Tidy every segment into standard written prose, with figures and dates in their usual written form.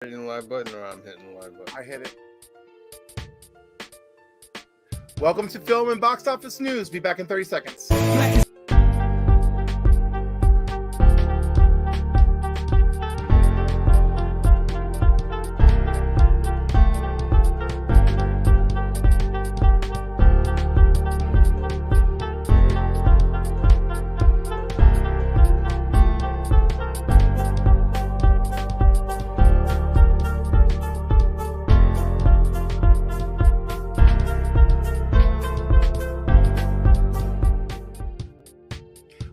Hitting the live button, or I'm hitting the live button? I hit it. Welcome to Film and Box Office News. Be back in 30 seconds.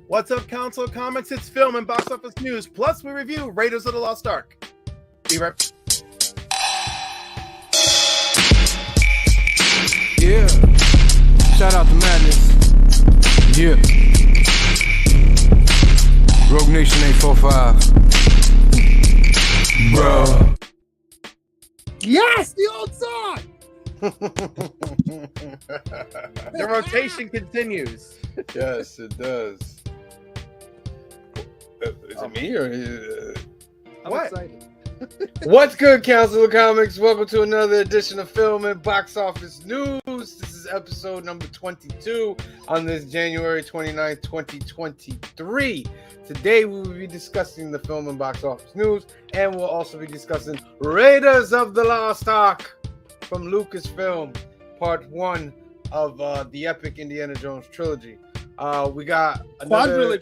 What's up, Council of Comics? It's Film and Box Office News. Plus, we review Raiders of the Lost Ark. Be right. Yeah. Shout out to Madness. Yeah. Rogue Nation 845. Bro. Yes, the old song. The rotation continues. Yes, it does. Is it me or I'm excited. What's good, Council of Comics? Welcome to another edition of Film and Box Office News. This is episode number 22 on this January 29th, 2023. Today we will be discussing the Film and Box Office News, and we'll also be discussing Raiders of the Lost Ark from Lucasfilm, part 1 of the epic Indiana Jones trilogy. We got another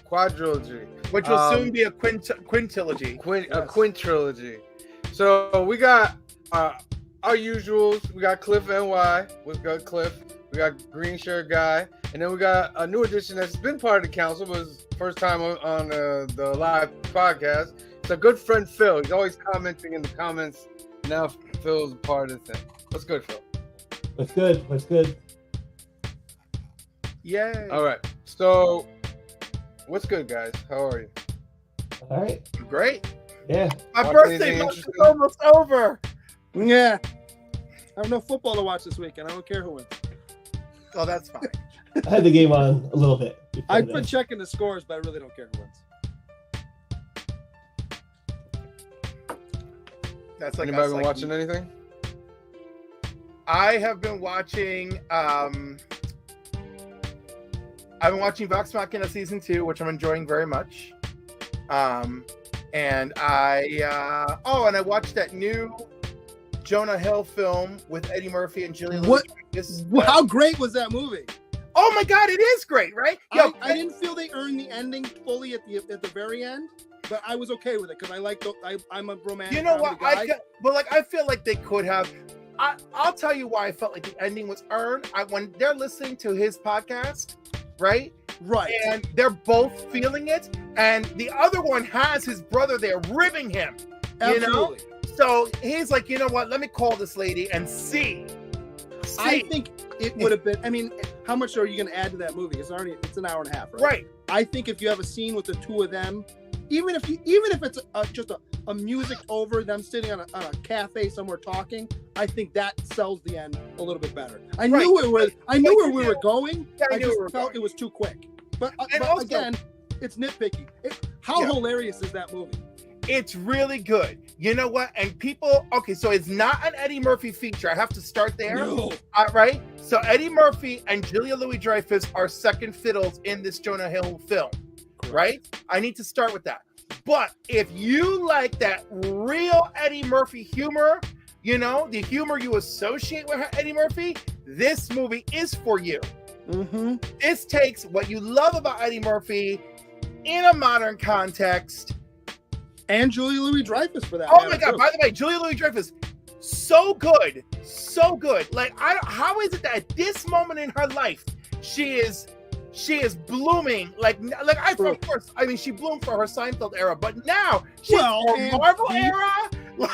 quadrilogy, which will soon be a quintilogy. A quintrilogy. So we got our usuals. We got Cliff NY. What's good, Cliff? We got Green Shirt Guy, and then we got a new addition that's been part of the council, but it's first time on the live podcast. It's a good friend, Phil. He's always commenting in the comments. Now Phil's a part of the thing. What's good, Phil? What's good? What's good? Yay! All right. So, what's good, guys? How are you? All right. Great. Yeah. My Watch birthday anything month is interesting? almost over. Yeah. I have no football to watch this weekend. I don't care who wins. Oh, that's fine. I had the game on a little bit. I've been checking the scores, but I really don't care who wins. That's like Anybody us, been like, watching anything? I have been watching. I've been watching Vox Machina season 2, which I'm enjoying very much. And I watched that new Jonah Hill film with Eddie Murphy and Julia Louis-Dreyfus. How great was that movie? Oh my God, it is great, right? Yo, I didn't feel they earned the ending fully at the very end, but I was okay with it because I like I'm a romantic. You know what? guy. I feel like they could have. I'll tell you why I felt like the ending was earned. When they're listening to his podcast, right? Right. And they're both feeling it, and the other one has his brother there ribbing him. Absolutely. You know? So he's like, you know what? Let me call this lady and see. I think it would have been. I mean, how much are you going to add to that movie? It's an hour and a half, right? Right. I think if you have a scene with the two of them, even if it's just a music over them sitting on a cafe somewhere talking, I think that sells the end a little bit better. I knew where we were going. Yeah, I just felt it was too quick. But also, again, it's nitpicky. How hilarious is that movie? It's really good. You know what? And people, okay, so it's not an Eddie Murphy feature. I have to start there. No. Right? So Eddie Murphy and Julia Louis-Dreyfus are second fiddles in this Jonah Hill film. Correct. Right? I need to start with that. But if you like that real Eddie Murphy humor, you know, the humor you associate with Eddie Murphy, this movie is for you. Mm-hmm. This takes what you love about Eddie Murphy in a modern context. And Julia Louis-Dreyfus for that. Oh my God! Too. By the way, Julia Louis-Dreyfus, so good. Like, how is it that at this moment in her life, she is blooming? Like of course, I mean, she bloomed for her Seinfeld era, but now she's her Marvel era.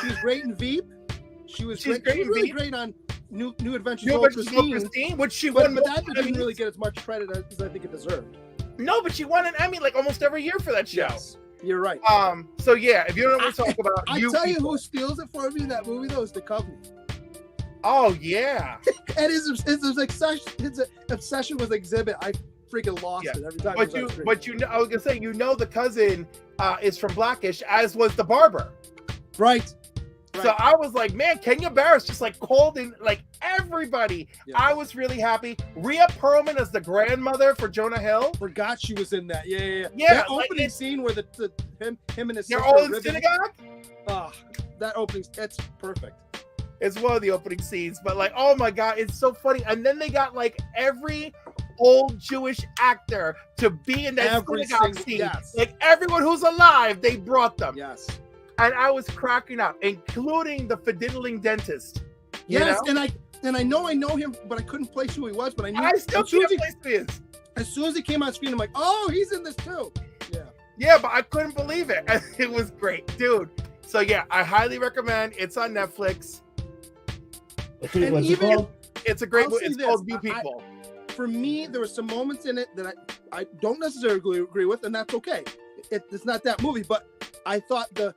She's great in Veep. She's really great on New Adventures of Christine, which she won. But that didn't really get as much credit as I think it deserved. No, but she won an Emmy like almost every year for that show. Yes. You're right. So yeah, if you don't know what we're talking about, I tell you who steals it for me in that movie though is The Covenant. Oh yeah. And his obsession with Exhibit, I freaking lost it every time. But you know, I was gonna say, you know, the cousin is from Blackish, as was the barber. Right. So I was like, man, Kenya Barris just like called in like everybody. Yeah. I was really happy. Rhea Perlman as the grandmother for Jonah Hill. Forgot she was in that. Yeah. Yeah, That like, opening scene where him and his they're sister all in ribbing- synagogue. that opening, that's perfect. It's one of the opening scenes, but like, oh my god, it's so funny. And then they got like every old Jewish actor to be in that Every synagogue single- scene. yes. Like everyone who's alive, they brought them. Yes. And I was cracking up, including the fiddling dentist. You Yes, know? and I know him, but I couldn't place who he was. But I knew I still as soon can't as, place who he is. as soon as he came on screen, I'm like, oh, he's in this too. Yeah. Yeah, but I couldn't believe it. It was great, dude. So yeah, I highly recommend. It's on Netflix. What's And it even called? It's a great I'll movie. say It's this, called View People. For me, there were some moments in it that I don't necessarily agree with, and that's okay. It's not that movie, but I thought the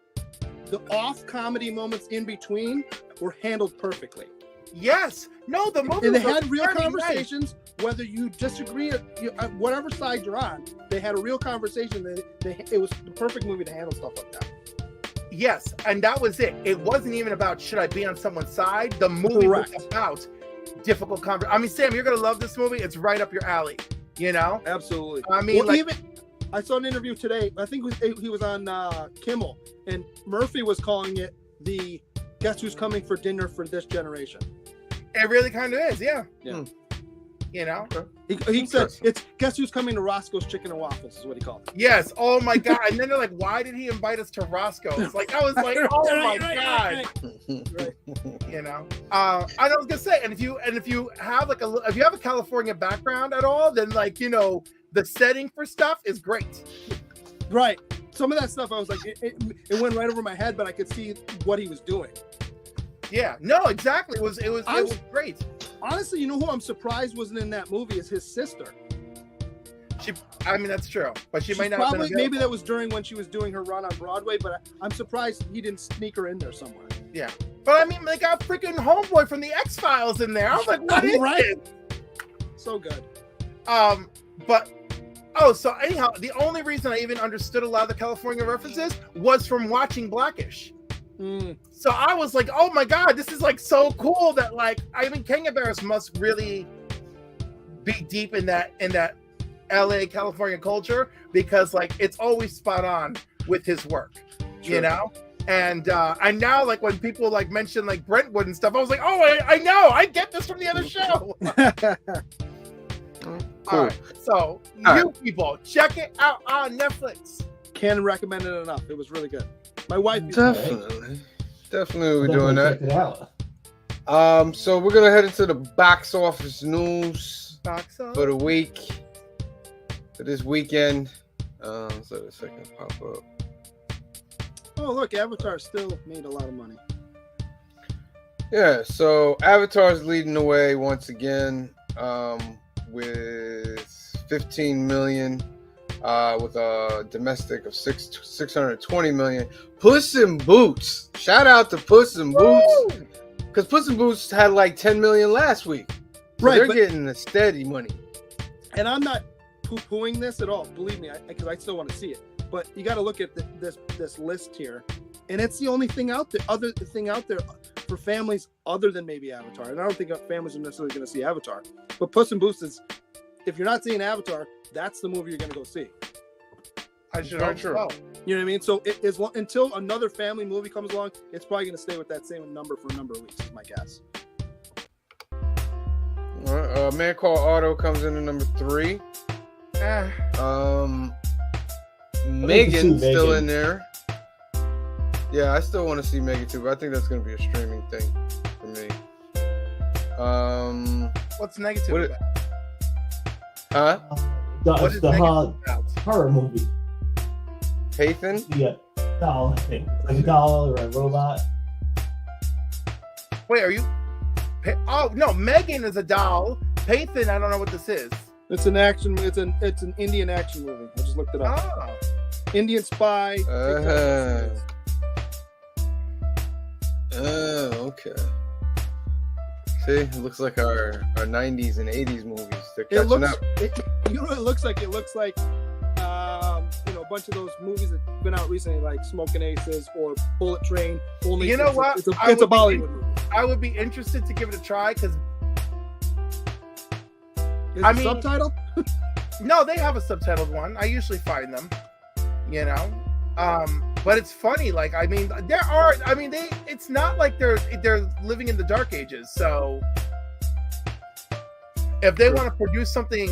off comedy moments in between were handled perfectly. Yes. No, the movie. And they was had real very conversations, whether you disagree or whatever side you're on. They had a real conversation. It was the perfect movie to handle stuff like that. Nice. Yes, and that was it. It wasn't even about should I be on someone's side. The movie was Correct. about difficult conversation. I mean, Sam, you're gonna love this movie. It's right up your alley. You know. Absolutely. I mean, Well, like, even I saw an interview today. I think he was on Kimmel, and Murphy was calling it the "Guess Who's Coming for Dinner for This Generation." it really kind of is. Yeah. Yeah. You know. He said it's "Guess Who's Coming to Roscoe's Chicken and Waffles" is what he called it. Yes. Oh my god. And then they're like, why did he invite us to Roscoe's? Like, I was like, oh my god. Right. You know. I was gonna say, and if you have like if you have a California background at all, then like, you know, the setting for stuff is great. Right. Some of that stuff I was like, it went right over my head, but I could see what he was doing. Yeah. No, exactly. It was great. Honestly, you know who I'm surprised wasn't in that movie is his sister. I mean, that's true, but she might not Probably have been maybe that was during when she was doing her run on Broadway, but I'm surprised he didn't sneak her in there somewhere. Yeah. But I mean, they got freaking Homeboy from the X-Files in there. I was like, what is Right? this? So good. But so anyhow, the only reason I even understood a lot of the California references was from watching Blackish. So I was like, oh my god, this is like so cool that like, I mean, Kenya Barris must really be deep in that LA California culture, because like it's always spot on with his work. Sure. You know. And now, like, when people like mention like Brentwood and stuff, I was like, oh, I know, I get this from the other show. Cool. All right, so All people, check it out on Netflix. Can't recommend it enough. It was really good. My wife. Definitely we're doing Check that. it out. So we're gonna head into the box office news Box office. for the week, for this weekend. So the second pop up. Oh, look, Avatar still made a lot of money. Yeah, so Avatar's leading the way once again, with 15 million, with a domestic of 620 million. Puss in Boots, shout out to Puss in Boots, because Puss in Boots had like 10 million last week. So Right, they're but- getting the steady money. And I'm not poo-pooing this at all. Believe me, because I still want to see it. But you got to look at this list here, and it's the only thing out there, for families other than maybe Avatar. And I don't think families are necessarily going to see Avatar. But Puss in Boots is, if you're not seeing Avatar, that's the movie you're going to go see. I should Very hope true. so. You know what I mean? So until another family movie comes along, it's probably going to stay with that same number for a number of weeks, is my guess. Man Called Otto comes in at number 3. Megan's still in there. Yeah, I still want to see Megan too, but I think that's going to be a streaming thing for me. What's negative What about it? Huh? What It's is the negative about? horror movie. Pathan? Yeah, doll, I think. Like a doll or a robot. Wait, are you? Oh no, Megan is a doll. Pathan, I don't know what this is. It's an action. It's an Indian action movie. I just looked it up. Oh, Indian spy. Okay. See, it looks like our 90s and 80s movies. They're It catching looks. up. You know what it looks like? It looks like, a bunch of those movies that've been out recently, like Smoking Aces or Bullet Train. Only You know what? It's a I would be Bollywood movie. I would be interested to give it a try because Is I it mean- subtitled? no, they have a subtitled one. I usually find them, you know. But it's funny. Like, I mean, it's not like they're living in the dark ages. So if they want to produce something,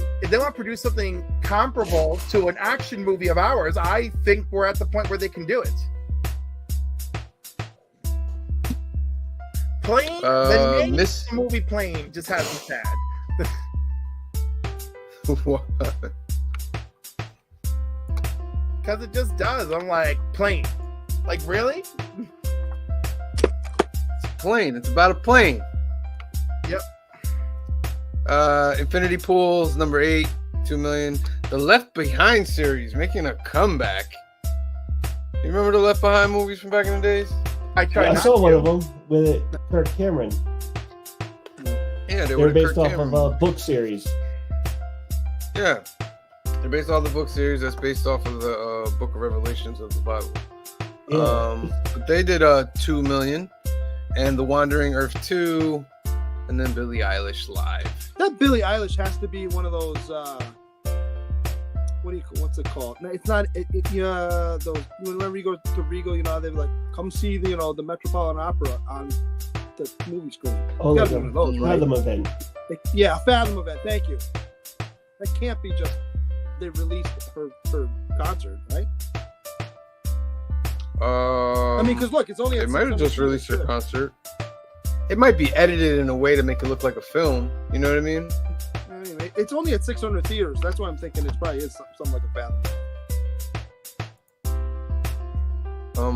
comparable to an action movie of ours, I think we're at the point where they can do it. Plane, the name of the movie Plane just has me sad. What? Because it just does. I'm like, plane. Like, really? Plane. It's about a plane. Yep. Infinity Pools, number 8, 2 million. The Left Behind series making a comeback. You remember the Left Behind movies from back in the days? I tried. I not saw to. one of them with Kirk Cameron. Yeah, They were based Kirk off Cameron. of a book series. Yeah. They're based off the book series that's based off of the Book of Revelations of the Bible. Yeah. But they did 2 million, and The Wandering Earth 2, and then Billie Eilish Live. That Billie Eilish has to be one of those. What's it called? No, it's not. Those. Whenever you go to Regal, you know they're like, come see the the Metropolitan Opera on the movie screen. Oh, Gotta like be one of those, right? Fathom event. Yeah, a Fathom event. Thank you. That can't be just they released her concert, right? I mean, because look, it's only. They might have just released her concert. It might be edited in a way to make it look like a film. You know what I mean? Anyway, it's only at 600 theaters. That's why I'm thinking it probably is something like a Fathom.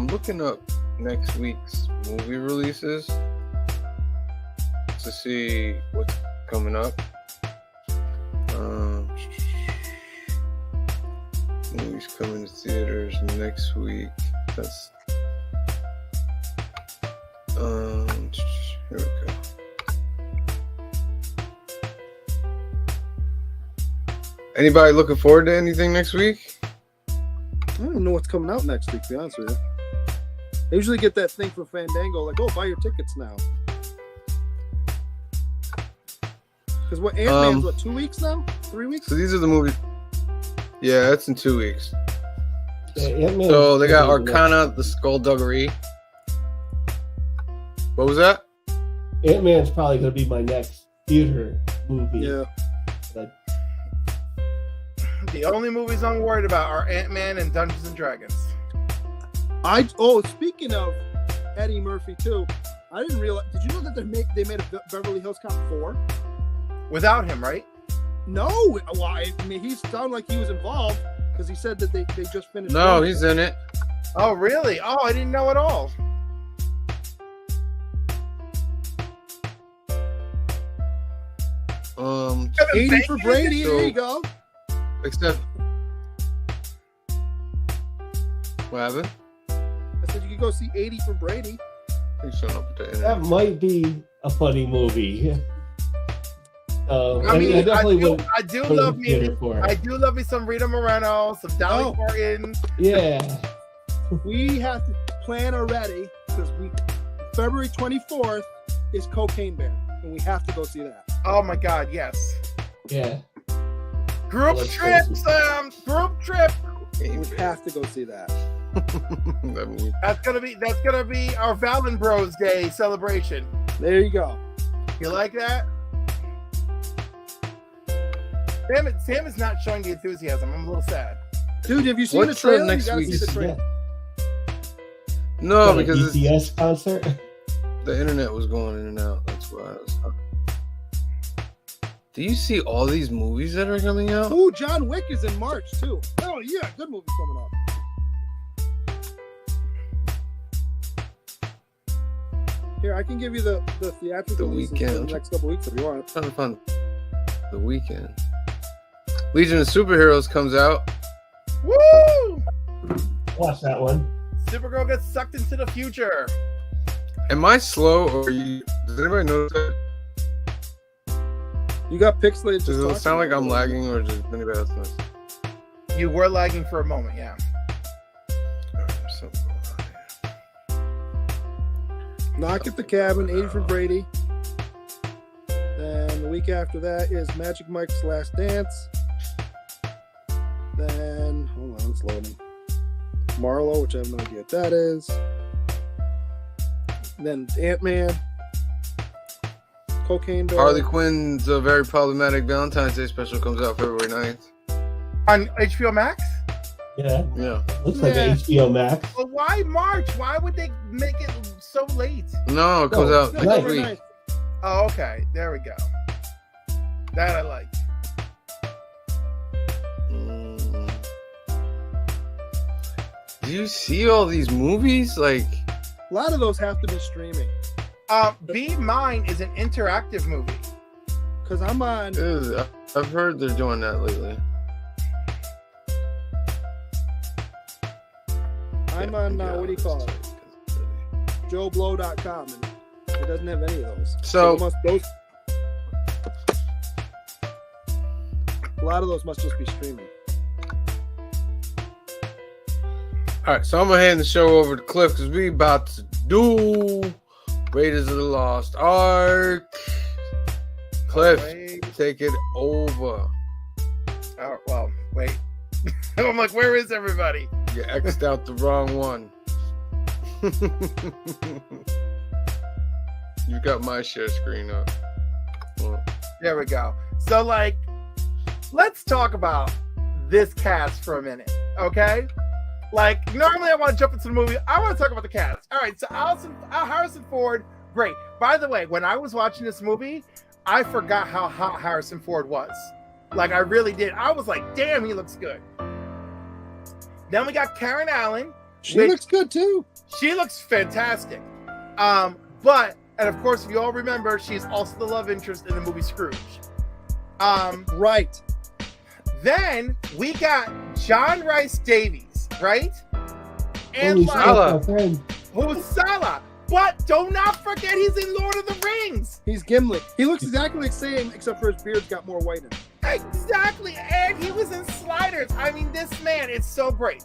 Looking up next week's movie releases to see what's coming up. Movies coming to theaters next week. That's here we go. Anybody looking forward to anything next week? I don't know what's coming out next week, to be honest with you. I usually get that thing from Fandango, like, oh, buy your tickets now. Because what, Ant-Man's, 2 weeks now? 3 weeks? So these are the movies. Yeah, it's in 2 weeks. Yeah, Ant-Man So they got is- Arcana, the Skullduggery. What was that? Ant-Man's probably going to be my next theater movie. Yeah. The only movies I'm worried about are Ant-Man and Dungeons and Dragons. Speaking of Eddie Murphy too, I didn't realize. Did you know that they made a Beverly Hills Cop 4? Without him, right? No, well, I mean, he sounded like he was involved because he said that they just finished. No, filming he's it. in it. Oh, really? Oh, I didn't know at all. Kevin 80 for Bacon? Brady. So- There you go. Except, what happened? I said you could go see 80 for Brady. He's showing up with the That internet. might be a funny movie. I mean, I definitely do, would I do put it love in me. theater for it. I do love me some Rita Moreno, some Dolly Oh. Parton. Yeah. We have to plan already because February 24th is Cocaine Bear, and we have to go see that. Oh my God, yes. Yeah. Group Let's trip, go see- Sam. Group trip. We have to go see that. That movie. That's gonna be our Valen Bros Day celebration. There you go. You like that? Sam is not showing the enthusiasm. I'm a little sad. Dude, have you seen What's the trailer? next You gotta week's- see the trailer. No, Got a because it's, BTS concert. the internet was going in and out. That's why. Do you see all these movies that are coming out? Ooh, John Wick is in March too. Oh yeah, good movie coming up. Here, I can give you the theatrical The releases Weeknd. for the next couple weeks if you want. Trying to find the weekend. Legion of Superheroes comes out. Woo! Watch that one. Supergirl gets sucked into the future. Am I slow or you? Does anybody notice that? You got pixelated. Does it sound like I'm lagging or does anybody else notice? You were lagging for a moment, yeah. Knock at the Cabin, 80 for Brady. Then the week after that is Magic Mike's Last Dance. Then, hold on, it's loading. Marlowe, which I have no idea what that is. Then Ant-Man. Cocaine Dog. Harley Quinn's a very problematic Valentine's Day special comes out February 9th. On HBO Max? Yeah. Yeah. Looks like an HBO Max. Well, why March? Why would they make it so late? No, it comes out No, next February week. 9th. Oh, okay. There we go. That I like. Do you see all these movies? Like, A lot of those have to be streaming. Be Mine is an interactive movie. Because I'm on. I've heard they're doing that lately. I'm on, what do you call it? JoeBlow.com. And it doesn't have any of those. So a lot of those must just be streaming. all right, so I'm gonna hand the show over to Cliff because we about to do Raiders of the Lost Ark. Cliff, Wait. take it over. Oh, well, wait. I'm like, where is everybody? You X'd out the wrong one. You got my share screen up. Well, There we go. So, like, let's talk about this cast for a minute, okay? Like, normally I want to jump into the movie. I want to talk about the cast. All right, so Harrison Ford, great. By the way, when I was watching this movie, I forgot how hot Harrison Ford was. Like, I really did. I was like, damn, he looks good. Then we got Karen Allen. She looks good too. She looks fantastic. But, and of course, if you all remember, she's also the love interest in the movie Scrooge. Right. Then we got John Rice Davies, right? And Holy like, shit, my friend. who's Salah? But do not forget he's in Lord of the Rings. He's Gimli. He looks exactly the same, except for his beard's got more white in it. Exactly. And he was in Sliders. I mean, this man is so great.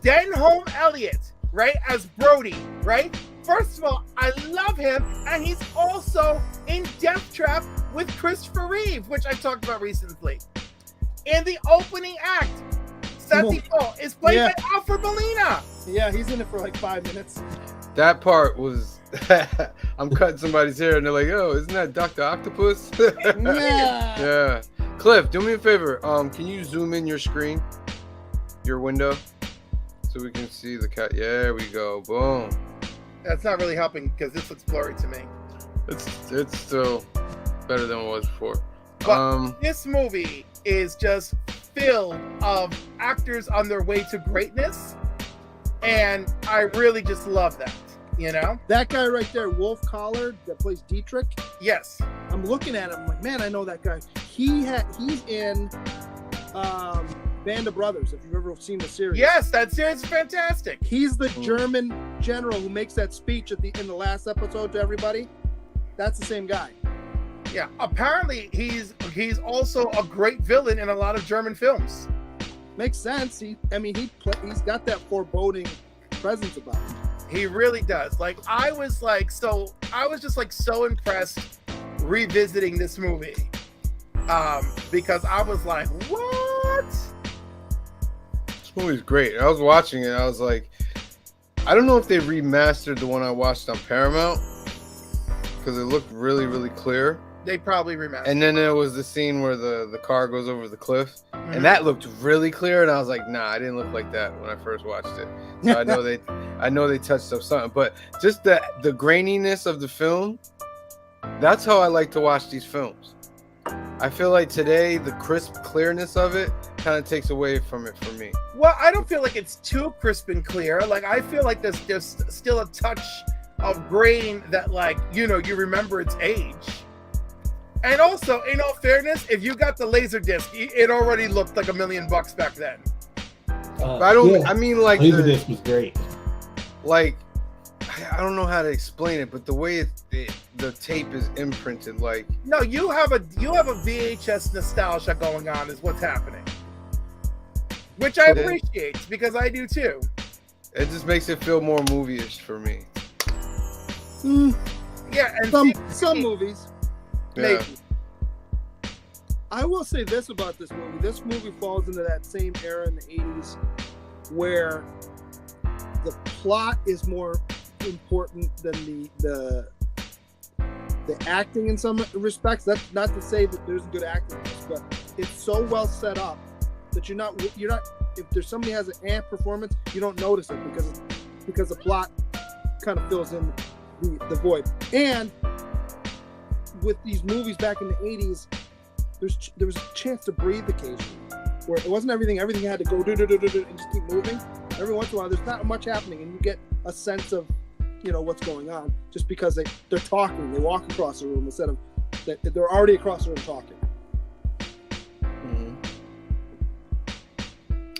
Denholm Elliott, right, as Brody, right? First of all, I love him. And he's also in Death Trap with Christopher Reeve, which I talked about recently. In the opening act, Santino is played by Alfred Molina. Yeah, he's in it for like 5 minutes. that part was. I'm cutting somebody's hair and they're like, "Oh, isn't that Dr. Octopus?" Yeah. Yeah. Cliff, do me a favor. Can you zoom in your screen, your window, so we can see the cat? Yeah, there we go. Boom. That's not really helping because this looks blurry to me. It's still better than it was before. But this movie is just filled of actors on their way to greatness, and I really just love that. You know, That guy right there, Wolf Collard, that plays Dietrich. yes, I'm looking at him, I'm like, man, I know that guy. He's in Band of Brothers, if you've ever seen the series. yes, that series is fantastic. He's the German general who makes that speech in the last episode to everybody. That's the same guy. Yeah, apparently he's also a great villain in a lot of German films. Makes sense. He's got that foreboding presence about him. He really does. Like I was just like so impressed revisiting this movie. Because I was like, what? This movie's great. I was watching it. I was like, I don't know if they remastered the one I watched on Paramount because it looked really, really clear. They probably remastered. And then there was the scene where the car goes over the cliff, Mhm. and that looked really clear. And I was like, nah, I didn't look like that when I first watched it. So I know they touched up something, but just the graininess of the film. That's how I like to watch these films. I feel like today the crisp clearness of it kind of takes away from it for me. Well, I don't feel like it's too crisp and clear. Like I feel like there's still a touch of grain that, like, you know, you remember its age. And also, in all fairness, if you got the laser disc, it already looked like $1 million back then. But I don't. Yeah. I mean, like Laserdisc was great. like I don't know how to explain it, but the way the tape is imprinted, like No, you have a VHS nostalgia going on, is what's happening, which I It is. appreciate because I do too. it just makes it feel more movie-ish for me. Yeah, and Some movies. Yeah. maybe. I will say this about this movie. This movie falls into that same era in the 80s where the plot is more important than the acting in some respects. That's not to say that there's good acting in this, but it's so well set up that you're not if there's somebody has an ant performance, you don't notice it because the plot kind of fills in the void. And with these movies back in the 80s, there was a chance to breathe occasionally, where it wasn't everything had to go do and just keep moving. Every once in a while, there's not much happening, and you get a sense of, what's going on, just because they're talking, they walk across the room instead of they're already across the room talking. Mm-hmm.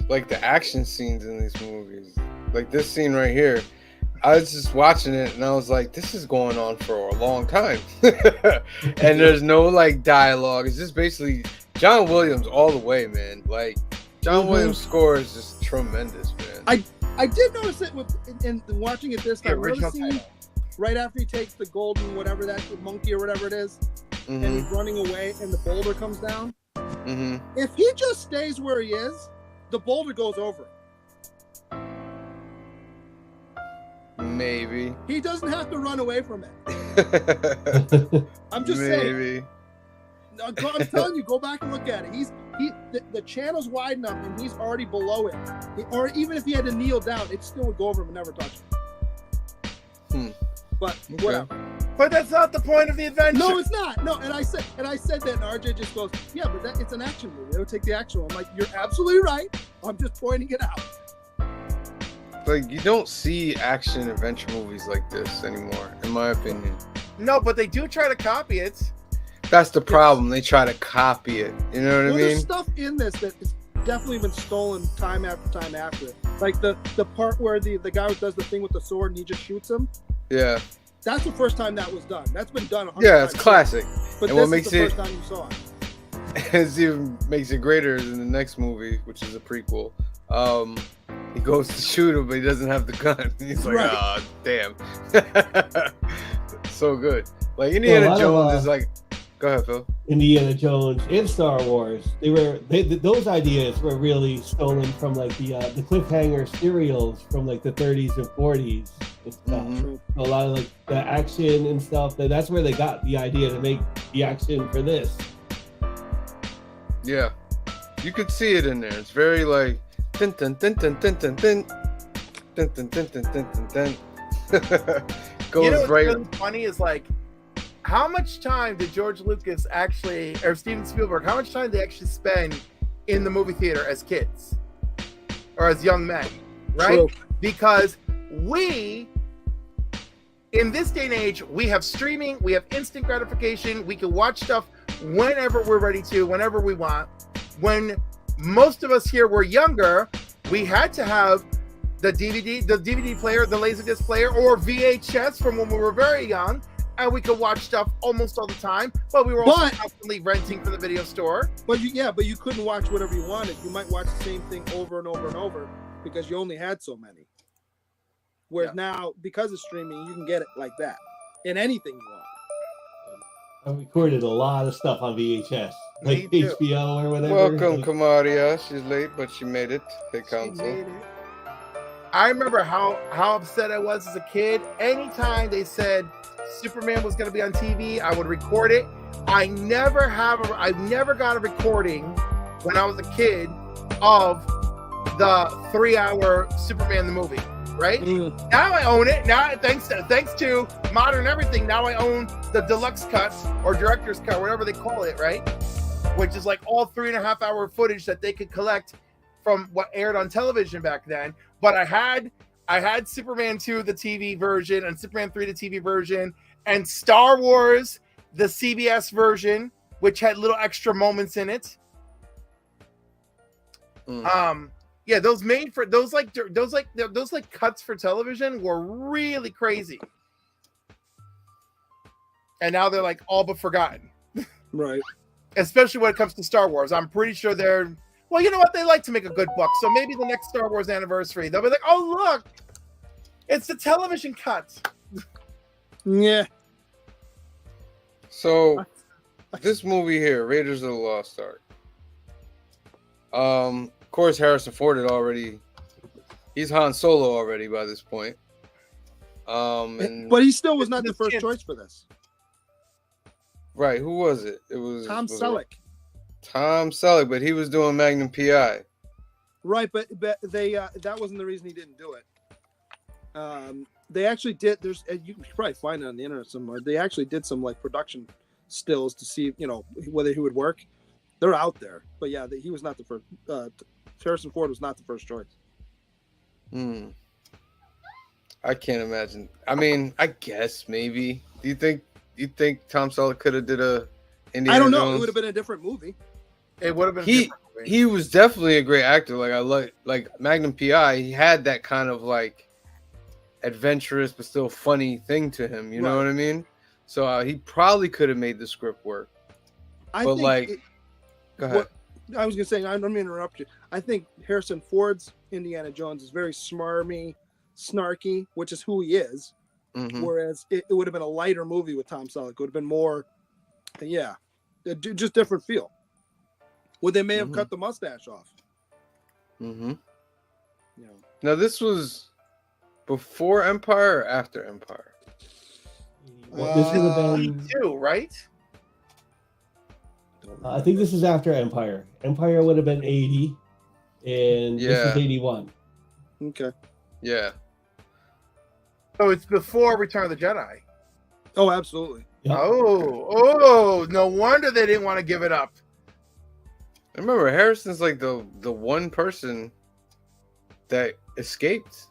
Like the action scenes in these movies, like this scene right here. I was just watching it and I was like, this is going on for a long time. And there's no like dialogue. It's just basically John Williams all the way, man. Like John Williams' score is just tremendous, man. I did notice it in watching it this time. The original Remember the scene right after he takes the golden whatever that monkey or whatever it is, and he's running away and the boulder comes down? Mm-hmm. If he just stays where he is, the boulder goes over him. Maybe. He doesn't have to run away from it. I'm just saying. I'm telling you, go back and look at it. The channel's wide enough, and he's already below it. Or even if he had to kneel down, it still would go over him and never touch him. But whatever. But that's not the point of the adventure. No, it's not. No, and I said that, and RJ just goes, "Yeah, but it's an action movie. They would take the action." I'm like, "You're absolutely right. I'm just pointing it out." Like you don't see action adventure movies like this anymore, in my opinion. No, but they do try to copy it. That's the problem. They try to copy it. You know what I mean? There's stuff in this that is definitely been stolen time after time after it. Like the part where the guy who does the thing with the sword and he just shoots him. Yeah. That's the first time that was done. That's been done 100 times. Yeah, it's classic. But and this what makes is the first time you saw it. It even makes it greater in the next movie, which is a prequel. He goes to shoot him, but he doesn't have the gun. He's like, Right. oh, damn. So good. Like Indiana Jones is like, go ahead, Phil. Indiana Jones and Star Wars, those ideas were really stolen from like the cliffhanger serials from like the 30s and 40s and stuff. Mhm. A lot of like the action and stuff. That's where they got the idea to make the action for this. Yeah. You could see it in there. It's very like dun dun dun dun dun dun dun dun dun dun dun dun dun dun. Goes What's right. really funny is like, how much time did George Lucas actually, or Steven Spielberg, how much time did they actually spend in the movie theater as kids or as young men, right? True. Because we, in this day and age, we have streaming, we have instant gratification, we can watch stuff whenever we're ready to, whenever we want. When most of us here were younger, we had to have the DVD player, the Laserdisc player, or VHS from when we were very young, and we could watch stuff almost all the time. But we were also constantly renting from the video store. But you couldn't watch whatever you wanted. You might watch the same thing over and over and over because you only had so many. Whereas now, because of streaming, you can get it like that in anything you want. I recorded a lot of stuff on VHS, like Me too. HBO or whatever. Welcome, Like, Kamaria. She's late, but she made it. Hey, council. I remember how upset I was as a kid. Anytime they said Superman was going to be on TV, I would record it. I never got a recording when I was a kid of the 3-hour Superman the movie. Right? Now I own it. Now thanks to modern everything, now I own the deluxe cut or director's cut, whatever they call it, right? Which is like all 3.5-hour footage that they could collect from what aired on television back then. But I had Superman 2, the TV version, and Superman 3, the TV version, and Star Wars, the CBS version, which had little extra moments in it. Yeah, those cuts for television were really crazy. And now they're like all but forgotten. Right. Especially when it comes to Star Wars. I'm pretty sure they're, well, you know what? They like to make a good buck. So maybe the next Star Wars anniversary, they'll be like, oh, look, it's the television cut. Yeah. So this movie here, Raiders of the Lost Ark. Of course, Harrison Ford had already. He's Han Solo already by this point. But he still was not the first choice for this. Right, who was it? It was Tom Selleck. Tom Selleck, but he was doing Magnum PI. Right, but they that wasn't the reason he didn't do it. They actually did. You can probably find it on the internet somewhere. They actually did some like production stills to see, whether he would work. They're out there, but yeah, he was not the first. Harrison Ford was not the first choice. I can't imagine. I mean, I guess maybe. Do you think Tom Selleck could have did a Indiana I don't know. Jones? It would have been a different movie. It would have been. A different movie. He was definitely a great actor. Like I like Magnum PI. He had that kind of like adventurous but still funny thing to him. You know what I mean? So he probably could have made the script work. Go ahead. I was gonna say, I'm gonna interrupt you. I think Harrison Ford's Indiana Jones is very smarmy, snarky, which is who he is. Mm-hmm. Whereas it would have been a lighter movie with Tom Selleck. It would have been more, just different feel. Well, they may have cut the mustache off. Mm-hmm. Now this was before Empire or after Empire? Well, this would have been 82, right? I think this is after Empire. Empire would have been 80, and this is 81. Okay. Yeah. So it's before Return of the Jedi. Oh, absolutely. Yep. Oh, no wonder they didn't want to give it up. I remember Harrison's like the one person that escaped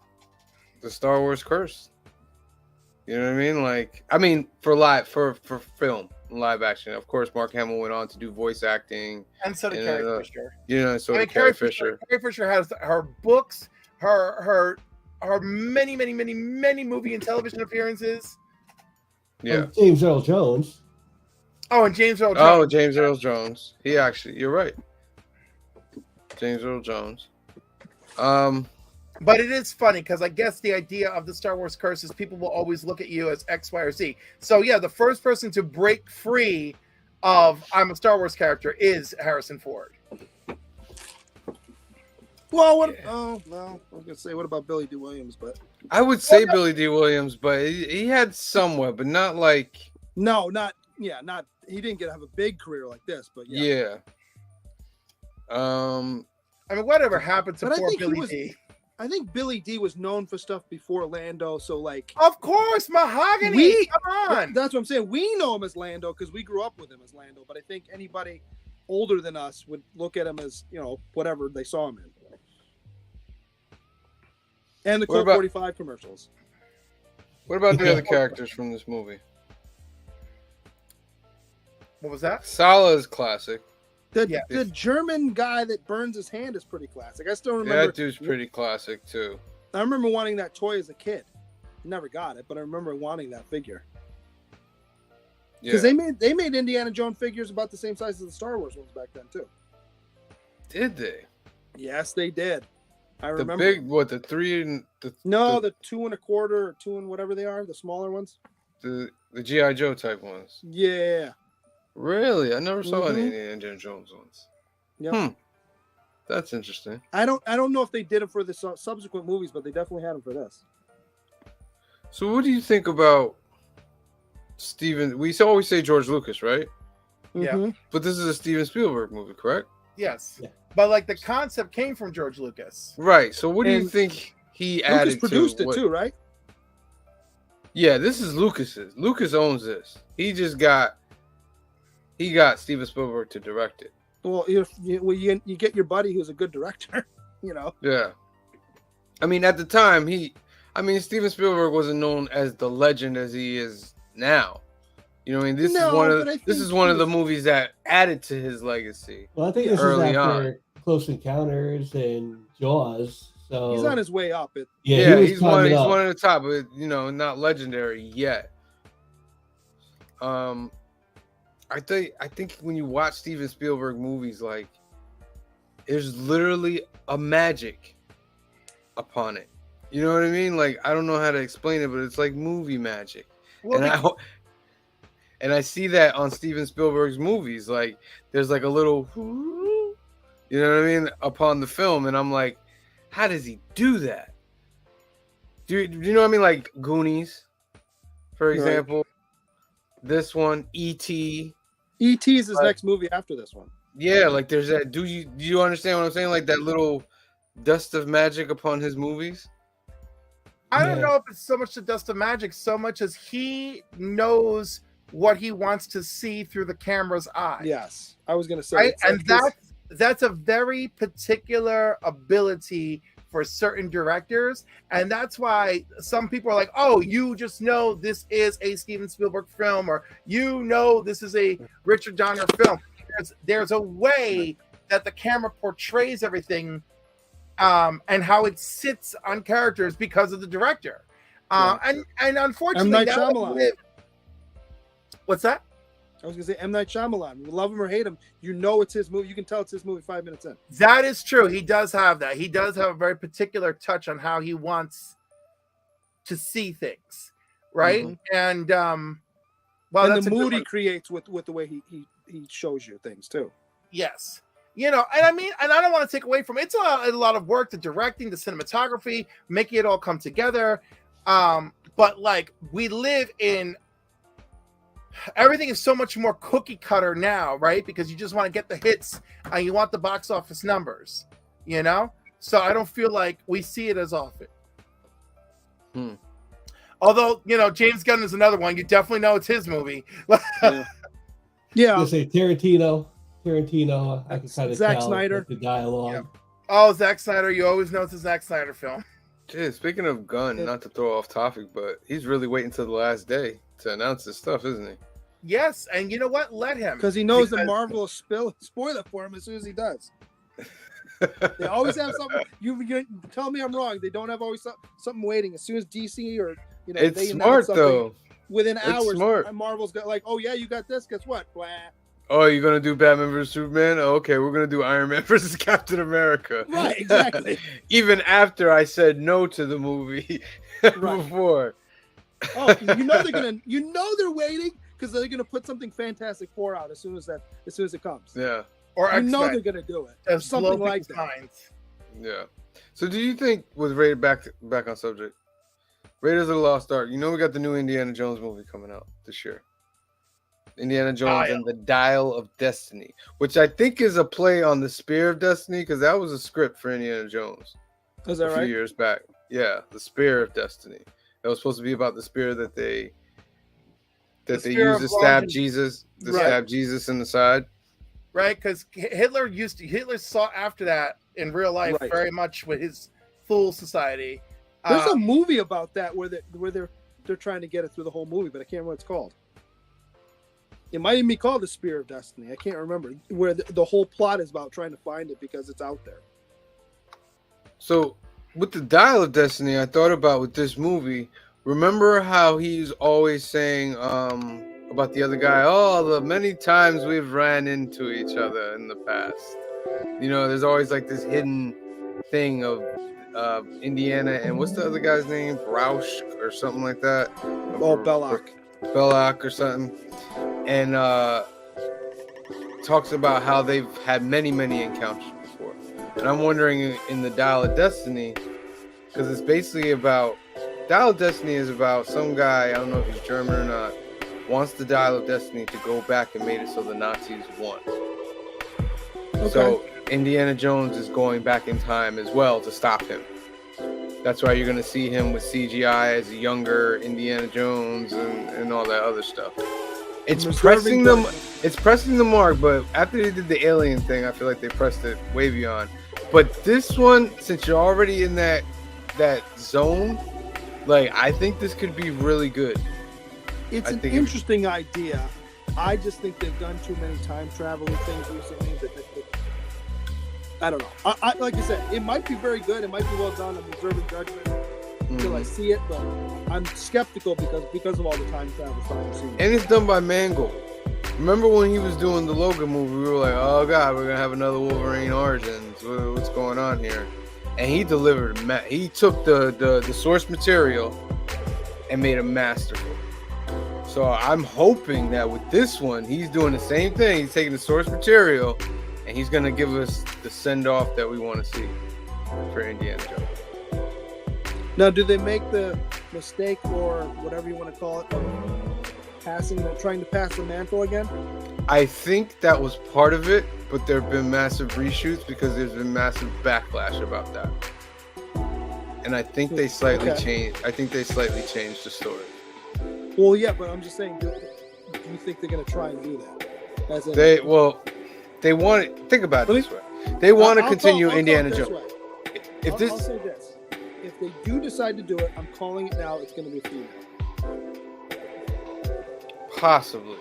the Star Wars curse. You know what I mean? Like, I mean, for film, live action. Of course, Mark Hamill went on to do voice acting, and so did Carrie Fisher. So did Carrie Fisher. Carrie Fisher has her books, her many movie and television appearances. Yeah. James Earl Jones. Oh, and James Earl Jones. Oh, James Earl Jones. You're right. James Earl Jones. But it is funny because I guess the idea of the Star Wars curse is people will always look at you as X, Y, or Z. So yeah, the first person to break free of I'm a Star Wars character is Harrison Ford. Well, I was gonna say, what about Billy D. Williams? But I would say Billy D. Williams, but he had somewhat, but not like. No, not. He didn't have a big career like this, but yeah. I mean, whatever happened to poor Billy D? I think Billy D was known for stuff before Lando, so like. Of course, Mahogany. Come on. That's what I'm saying. We know him as Lando because we grew up with him as Lando. But I think anybody older than us would look at him as whatever they saw him in. And the Colt 45 commercials. What about the other characters from this movie? What was that? Sala's classic. The German guy that burns his hand is pretty classic. I still remember. Yeah, that dude's pretty classic too. I remember wanting that toy as a kid. Never got it, but I remember wanting that figure. Because they made Indiana Jones figures about the same size as the Star Wars ones back then too. Did they? Yes, they did. I remember. The big, the 3 and the 2 1/4 or 2 and whatever they are, the smaller ones. The G.I. Joe type ones. Yeah. Really? I never saw any Indiana Jones ones. Yeah. That's interesting. I don't know if they did it for the subsequent movies, but they definitely had them for this. So what do you think about Steven? We always say George Lucas, right? Yeah. But this is a Steven Spielberg movie, correct? Yes. Yeah. But like the concept came from George Lucas. Right. So what do you think he added Lucas produced it too, right? Yeah, this is Lucas's. Lucas owns this. He got Steven Spielberg to direct it. Well, you get your buddy who's a good director, Yeah. I mean, at the time, Steven Spielberg wasn't known as the legend as he is now. You know what I mean? This is one of the movies that added to his legacy. Well, I think this is after Close Encounters and Jaws. So he's on his way up. He's one of the top, but not legendary yet. I think when you watch Steven Spielberg movies, like there's literally a magic upon it. You know what I mean? Like I don't know how to explain it, but it's like movie magic. Well, and I see that on Steven Spielberg's movies. Like there's like a little, you know what I mean, upon the film, and I'm like, how does he do that? Do you know what I mean? Like Goonies, for example. This one, E.T. E.T. is his next movie after this one. Yeah, like there's that. Do you understand what I'm saying? Like that little dust of magic upon his movies. I don't know if it's so much the dust of magic, so much as he knows what he wants to see through the camera's eye. Yes, I was gonna say, right? And that's a very particular ability for certain directors, and that's why some people are like, "Oh, you just know this is a Steven Spielberg film," or "You know this is a Richard Donner film." There's a way that the camera portrays everything, and how it sits on characters because of the director. And unfortunately, what's that? I was gonna say M. Night Shyamalan. You love him or hate him, you know it's his movie. You can tell it's his movie 5 minutes in. That is true. He does have that. He does have a very particular touch on how he wants to see things, right? Mm-hmm. And and the mood he creates with the way he shows you things too. Yes. You know, and I mean, and I don't want to take away from it. It's a lot of work, the directing, the cinematography, making it all come together. But like we live in, everything is so much more cookie cutter now, right? Because you just want to get the hits and you want the box office numbers, you know? So I don't feel like we see it as often. Although, you know, James Gunn is another one. You definitely know it's his movie. Yeah. I say Tarantino, I can kind of Zack tell Snyder. the dialogue. Yeah. Oh, Zack Snyder. You always know it's a Zack Snyder film. Yeah, speaking of Gunn, not to throw off topic, but he's really waiting till the last day to announce this stuff, isn't he? Yes, and you know what? Let him. Because he knows the Marvel will spoil it for him as soon as he does. They always have something. You tell me I'm wrong. They don't have always something waiting. As soon as DC or it's they smart though. Within hours, smart. Marvel's got like, oh yeah, you got this. Guess what? Blah. Oh, you're gonna do Batman vs Superman? Oh, okay, we're gonna do Iron Man versus Captain America. Right, exactly. Even after I said no to the movie before. Oh, they're waiting because they're gonna put something Fantastic Four out as soon as it comes. Yeah. Or I know they're gonna do it. Or something like that. Yeah. So do you think, with Raiders back on subject, Raiders of the Lost Ark? You know we got the new Indiana Jones movie coming out this year. Indiana Jones and the Dial of Destiny, which I think is a play on the Spear of Destiny, because that was a script for Indiana Jones. Is that a few years back? Yeah, the Spear of Destiny. That was supposed to be about the spear that they used to stab Jesus, stab Jesus in the side. Right, because Hitler sought after that in real life very much with his Fool Society. There's a movie about that where they're trying to get it through the whole movie, but I can't remember what it's called. It might even be called The Spear of Destiny. I can't remember. Where the whole plot is about trying to find it because it's out there. So, with the Dial of Destiny, I thought about with this movie. Remember how he's always saying about the other guy? Oh, the many times we've ran into each other in the past. You know, there's always like this hidden thing of Indiana and what's the other guy's name? Roush or something like that. Oh, Belloc or something. And talks about how they've had many encounters before. And I'm wondering in the Dial of Destiny, because it's basically about, Dial of Destiny is about some guy, I don't know if he's German or not, wants the Dial of Destiny to go back and made it so the Nazis won. Okay. So Indiana Jones is going back in time as well to stop him. That's why you're going to see him with CGI as a younger Indiana Jones and all that other stuff. It's pressing the mark, but after they did the alien thing, I feel like they pressed it way beyond. But this one, since you're already in that zone, like I think this could be really good. It's an interesting idea. I just think they've done too many time traveling things recently that I don't know. I like I said, it might be very good. It might be well done. I'm reserving judgment until I see it, but I'm skeptical because of all the time travel stuff I've seen. And it's done by Mangold. Remember when he was doing the Logan movie? We were like, "Oh God, we're gonna have another Wolverine Origins. What's going on here?" And he delivered. He took the source material and made a masterful. So I'm hoping that with this one, he's doing the same thing. He's taking the source material, and he's gonna give us the send off that we want to see for Indiana Jones. Now, do they make the mistake, or whatever you want to call it, of trying to pass the mantle again? I think that was part of it, but there have been massive reshoots because there's been massive backlash about that. And I think they slightly changed. I think they slightly changed the story. Well, yeah, but I'm just saying, do you think they're going to try and do that? As in, They want it. Think about it this way. They want to continue Indiana Jones. I'll say this: if they do decide to do it, I'm calling it now. It's going to be female. Possibly.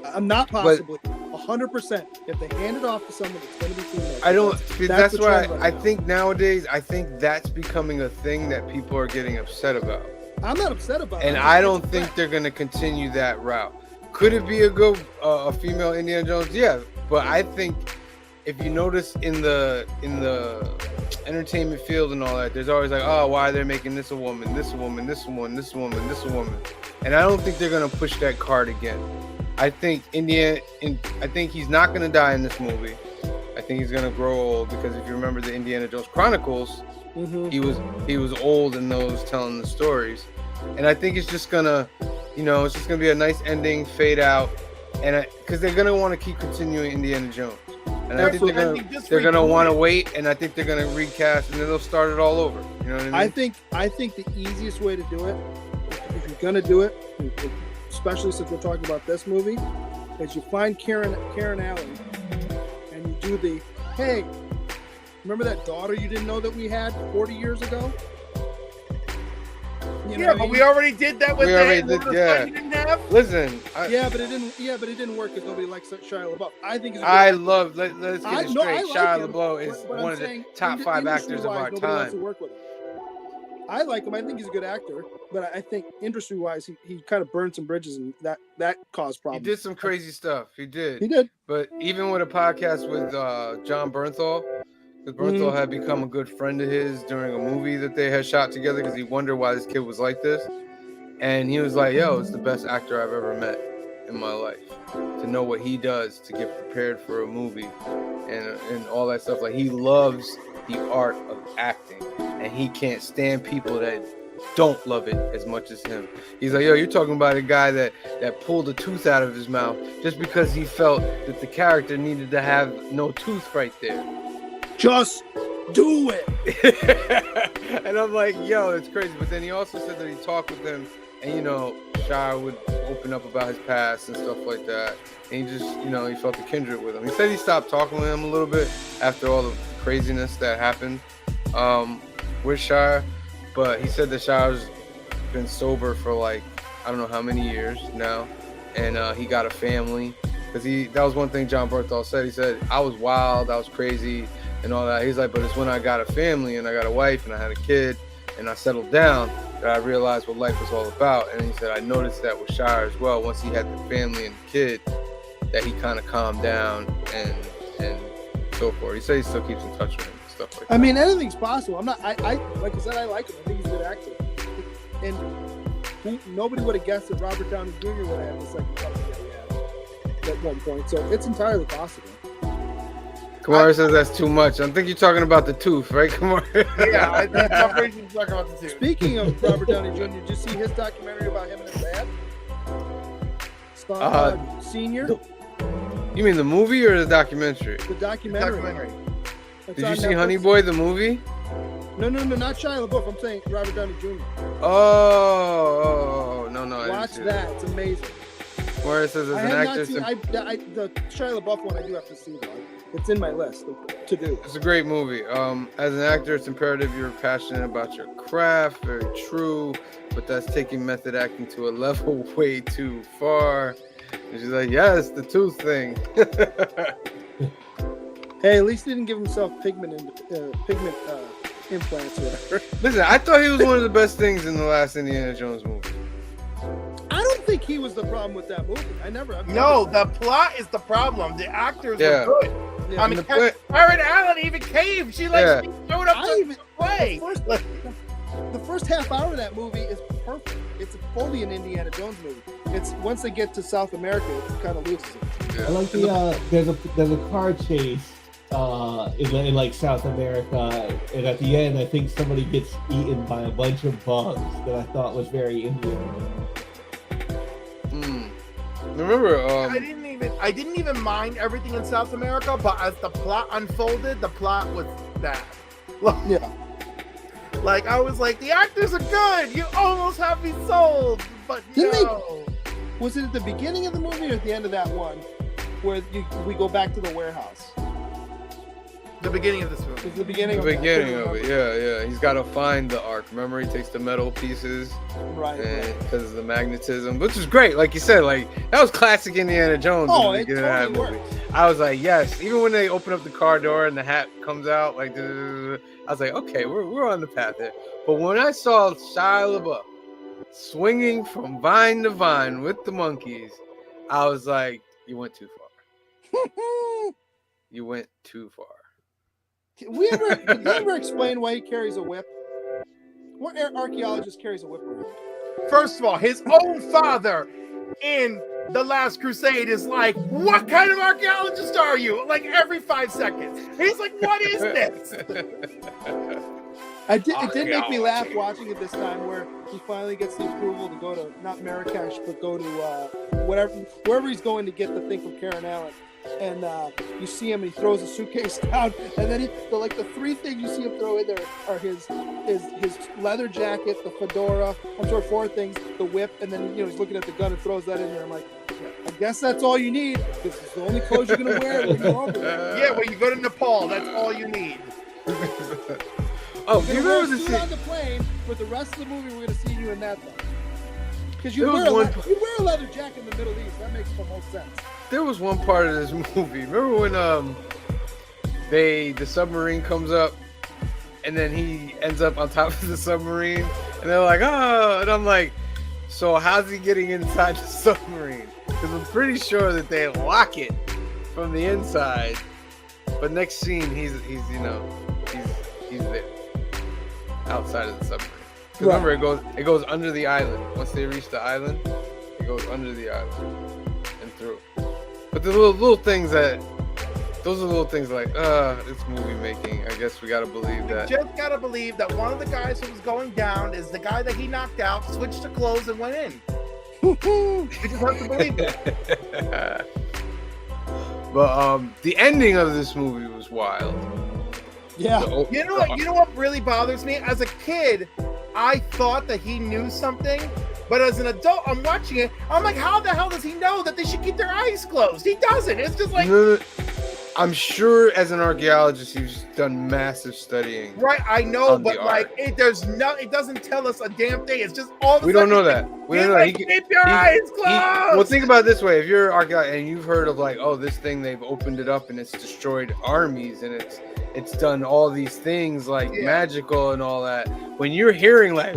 I'm not possibly. 100%. If they hand it off to someone, it's going to be female. I don't. That's why right I now. think nowadays. I think that's becoming a thing that people are getting upset about. I'm not upset about it. And I don't think they're going to continue that route. Could it be a good a female Indiana Jones? Yeah, but I think if you notice in the entertainment field and all that, there's always like, oh, why are they making this a woman, this a woman, this a woman, this a woman, this a woman? And I don't think they're going to push that card again. I think I think he's not going to die in this movie. I think he's going to grow old because if you remember the Indiana Jones Chronicles, he was old in those telling the stories. And I think it's just gonna, it's just gonna be a nice ending, fade out, and because they're gonna want to keep continuing Indiana Jones, and I think they're gonna want to wait, and I think they're gonna recast, and then they'll start it all over. You know what I mean? I think the easiest way to do it, if you're gonna do it, especially since we're talking about this movie, is you find Karen Allen, and you do the, hey, remember that daughter you didn't know that we had 40 years ago? But we already did that with yeah. You didn't have? Listen. But it didn't work because nobody likes Shia LaBeouf. I think it's. Let's get it straight. Like Shia LaBeouf is one of the top 5 actors of our time. I like him. I think he's a good actor, but I think industry-wise, he kind of burned some bridges, and that caused problems. He did some crazy stuff. He did. But even with a podcast with John Bernthal. Because Bernthal had become a good friend of his during a movie that they had shot together because he wondered why this kid was like this. And he was like, yo, it's the best actor I've ever met in my life. To know what he does to get prepared for a movie and all that stuff. Like, he loves the art of acting. And he can't stand people that don't love it as much as him. He's like, yo, you're talking about a guy that pulled a tooth out of his mouth just because he felt that the character needed to have no tooth right there. Just do it. And I'm like, yo, it's crazy. But then he also said that he talked with him, and Shia would open up about his past and stuff like that. And he just, he felt a kindred with him. He said he stopped talking with him a little bit after all the craziness that happened with Shia. But he said that Shia's been sober for like, I don't know how many years now. And he got a family. Because that was one thing John Bernthal said. He said, I was wild, I was crazy, and all that. He's like, but it's when I got a family and I got a wife and I had a kid and I settled down that I realized what life was all about. And he said, I noticed that with Shia as well. Once he had the family and the kid, that he kind of calmed down and so forth. He said he still keeps in touch with him and stuff like that. I mean, anything's possible. I like I said, I like him. I think he's a good actor. And nobody would have guessed that Robert Downey Jr. would have had the second cousin that he had at one point. So it's entirely possible. Kamara says that's too much. I think you're talking about the tooth, right, Kamara? Yeah, I'm pretty sure you're talking about the tooth. Speaking of Robert Downey Jr., did you see his documentary about him and his dad? Senior? You mean the movie or the documentary? The documentary. Did you see Honey Boy, the movie? No, not Shia LaBeouf. I'm saying Robert Downey Jr. Oh, no. Watch that. It's amazing. Where it says as an actor. The Shia LaBeouf one I do have to see, though. It's in my list to do. It's a great movie. As an actor, it's imperative you're passionate about your craft. Very true. But that's taking method acting to a level way too far. And she's like, yes, the tooth thing. Hey, at least he didn't give himself pigment implants or whatever. Listen, I thought he was one of the best things in the last Indiana Jones movie. I don't think he was the problem with that movie. No, the plot is the problem. The actors were good. Yeah. I mean, Karen Allen even caved. She showed up to play. the first half hour of that movie is perfect. It's fully an Indiana Jones movie. It's once they get to South America, it kind of loses it. Yeah. I like there's a car chase in like South America, and at the end, I think somebody gets eaten by a bunch of bugs that I thought was very Indian. Remember, I didn't even mind everything in South America, but as the plot unfolded, the plot was bad. Yeah. Like I was like, the actors are good. You almost have me sold, but no. Was it at the beginning of the movie or at the end of that one where we go back to the warehouse? The beginning of this movie. It's the beginning the of beginning of it, yeah. He's got to find the ARK. Remember, he takes the metal pieces, right? Because of the magnetism, which is great. Like you said, like that was classic Indiana Jones. Oh, in the it beginning of that totally movie. worked. I was like, yes. Even when they open up the car door and the hat comes out, like, I was like, okay, we're on the path there. But when I saw Shia LaBeouf swinging from vine to vine with the monkeys, I was like, you went too far. You went too far. Did we ever explain why he carries a whip? What archaeologist carries a whip around? First of all, his own father in The Last Crusade is like, what kind of archaeologist are you? Like every 5 seconds. He's like, what is this? It did make me laugh watching it this time where he finally gets the approval to go to, not Marrakesh, but go to wherever he's going to get the thing from Karen Allen. And you see him and he throws a suitcase down, and then the 3 things you see him throw in there are his leather jacket, the fedora, I'm sure 4 things, the whip, and then he's looking at the gun and throws that in there. I'm like, I guess that's all you need, because it's the only clothes you're gonna wear when you're over there. Yeah, when you go to Nepal, that's all you need. Oh, do you remember the on the plane for the rest of the movie? We're gonna see you in that though, because you There wear was you wear a leather jacket in the Middle East. That makes the most sense. There was one part of this movie. Remember when the submarine comes up and then he ends up on top of the submarine and they're like, oh, and I'm like, so how's he getting inside the submarine? Because I'm pretty sure that they lock it from the inside. But next scene, he's there outside of the submarine. Because remember, it goes under the island. Once they reach the island, it goes under the island and through. But the little things those are little things like, it's movie making. I guess we gotta believe that. You just gotta believe that one of the guys who was going down is the guy that he knocked out, switched to clothes, and went in. You just have to believe it. But the ending of this movie was wild. Yeah. You know what really bothers me? As a kid, I thought that he knew something. But as an adult, I'm watching it. I'm like, how the hell does he know that they should keep their eyes closed? He doesn't. It's just like, I'm sure as an archaeologist, he's done massive studying. Right, I know, but like, it doesn't tell us a damn thing. It's just all. We don't know that. We don't know. Like, keep your eyes closed. Well, think about it this way: if you're an archaeologist and you've heard of like, oh, this thing they've opened it up and it's destroyed armies and it's done all these things like magical and all that. When you're hearing like.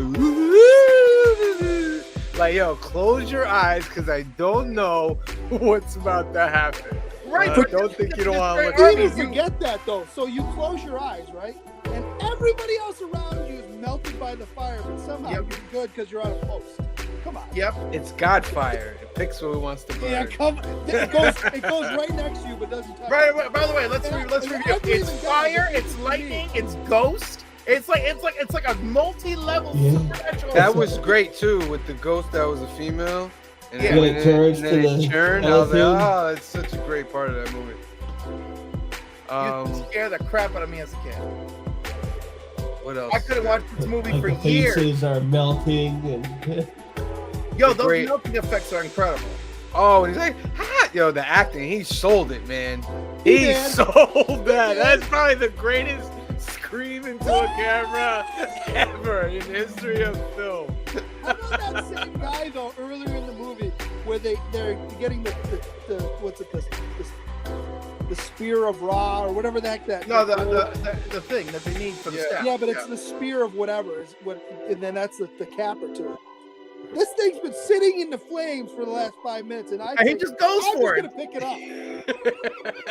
Like, yo, close your eyes because I don't know what's about to happen. Right. I don't think you don't want to look You at need to me. forget that though. So you close your eyes, right? And everybody else around you is melted by the fire, but somehow you're good because you're on a post. Come on. Yep. It's God fire. It picks what it wants to burn. Yeah, come. It goes right next to you, but doesn't touch. Right. By the way, let's review. It's fire. It's lightning. It's ghost. It's like a multi-level supernatural. That was great too with the ghost that was a female. And Yeah, it turns to the churned. I was like, elephant. oh, it's such a great part of that movie. You scared the crap out of me as a kid. What else? I could have watched this movie Like for the years. faces are melting and Yo, those great- melting effects are incredible. Oh, and he's like, ha! Yo, the acting, he sold it, man. He sold that. That's probably the greatest scream into a camera ever in the history of film. How about that same guy though earlier in the movie where they're getting the what's it the spear of Ra or whatever the heck that. No, the thing that they need for the staff. Yeah, but it's the spear of whatever is what, and then that's the capper to it. This thing's been sitting in the flames for the last 5 minutes, and And he just goes for I'm it. just gonna pick it up.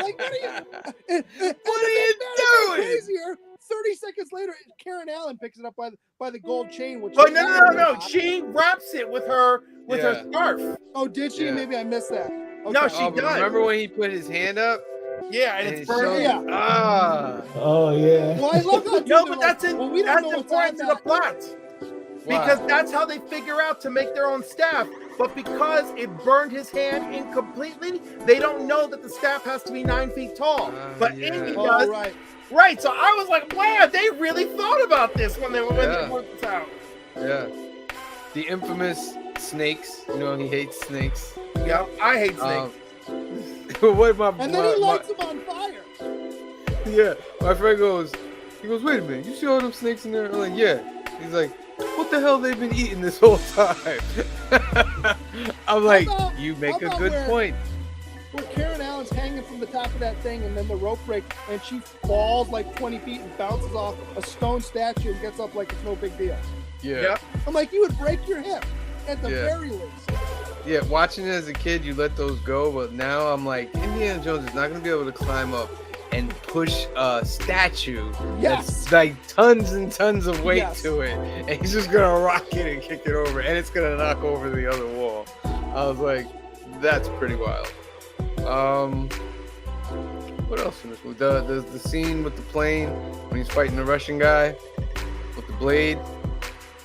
Like, what are you? What are you doing? Crazier. 30 seconds later, Karen Allen picks it up by the gold chain. Which Oh is no! She wraps it with her scarf. Oh, did she? Yeah. Maybe I missed that. No, she but does. remember when he put his hand up? Yeah, and it's burning. Yeah. Ah. Oh yeah. Well, I love how No, they're but like, that's well, we don't that's know what's on important to the that. plot. Because that's how they figure out to make their own staff. But because it burned his hand incompletely, they don't know that the staff has to be 9 feet tall. But yeah. Indy Oh, does. right. Right. So I was like, wow, they really thought about this when they worked this out. Yeah. The infamous snakes. You know, he hates snakes. Yeah, I hate snakes. What my And then he lights them on fire. Yeah, my friend he goes, wait a minute, you see all them snakes in there? I'm like, yeah. He's like, what the hell they've been eating this whole time? I'm like, you make a good point. Where Karen Allen's hanging from the top of that thing, and then the rope breaks, and she falls like 20 feet and bounces off a stone statue and gets up like it's no big deal. Yeah. Yep. I'm like, you would break your hip at the Yeah. very least. Yeah, watching it as a kid, you let those go, but now I'm like, Indiana Jones is not going to be able to climb up and push a statue Yes. that's like tons and tons of weight Yes. to it, and he's just going to rock it and kick it over, and it's going to knock over the other wall. I was like, that's pretty wild. What else in this movie? The scene with the plane when he's fighting the Russian guy with the blade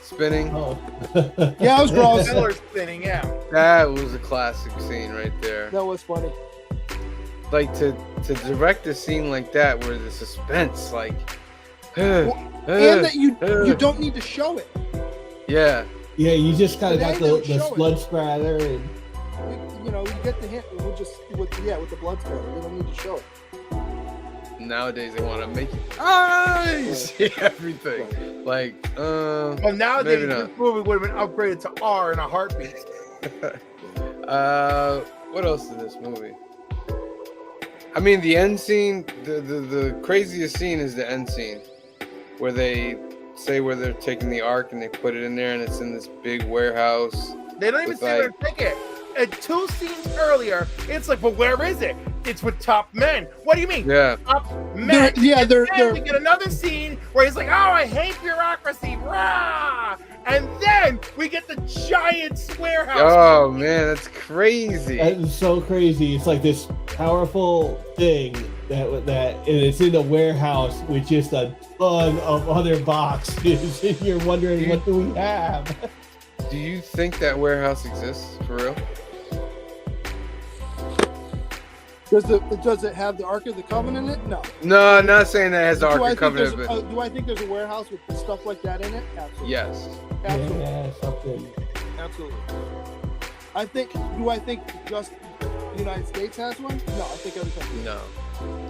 spinning. Oh. Yeah, it was gross. Color spinning, yeah. That was a classic scene right there. That was funny. Like to direct a scene like that where the suspense, like, And that you don't need to show it. yeah, Yeah, you just kind of They got don't the show it. blood splatter and We get the hint. We'll just with the blood splatter. We don't need to show it. nowadays they want to make it eyes, everything. Like, Well, nowadays maybe not. this movie would have been upgraded to R in a heartbeat. What else in this movie? I mean, the end scene, the craziest scene is the end scene, where they say where they're taking the ARK and they put it in there, and it's in this big warehouse. They don't even With, say where to take it. And 2 scenes earlier, it's like, but where is it? It's with top men. What do you mean? Yeah, Top men. They're Then we get another scene where he's like, oh, I hate bureaucracy. Rah! And then we get the giant warehouse. oh man, that's crazy. that is so crazy. It's like this powerful thing that and it's in a warehouse with just a ton of other boxes, and you're wondering what do we have? Do you think that warehouse exists for real? Does it have the Ark of the Covenant in it? No. No, I'm not saying that it has the Do I Ark of think Covenant, there's but do I think there's a warehouse with stuff like that in it? Absolutely. yes. Absolutely. Yeah, something. Absolutely. Do I think just the United States has one? No, I think every country. No.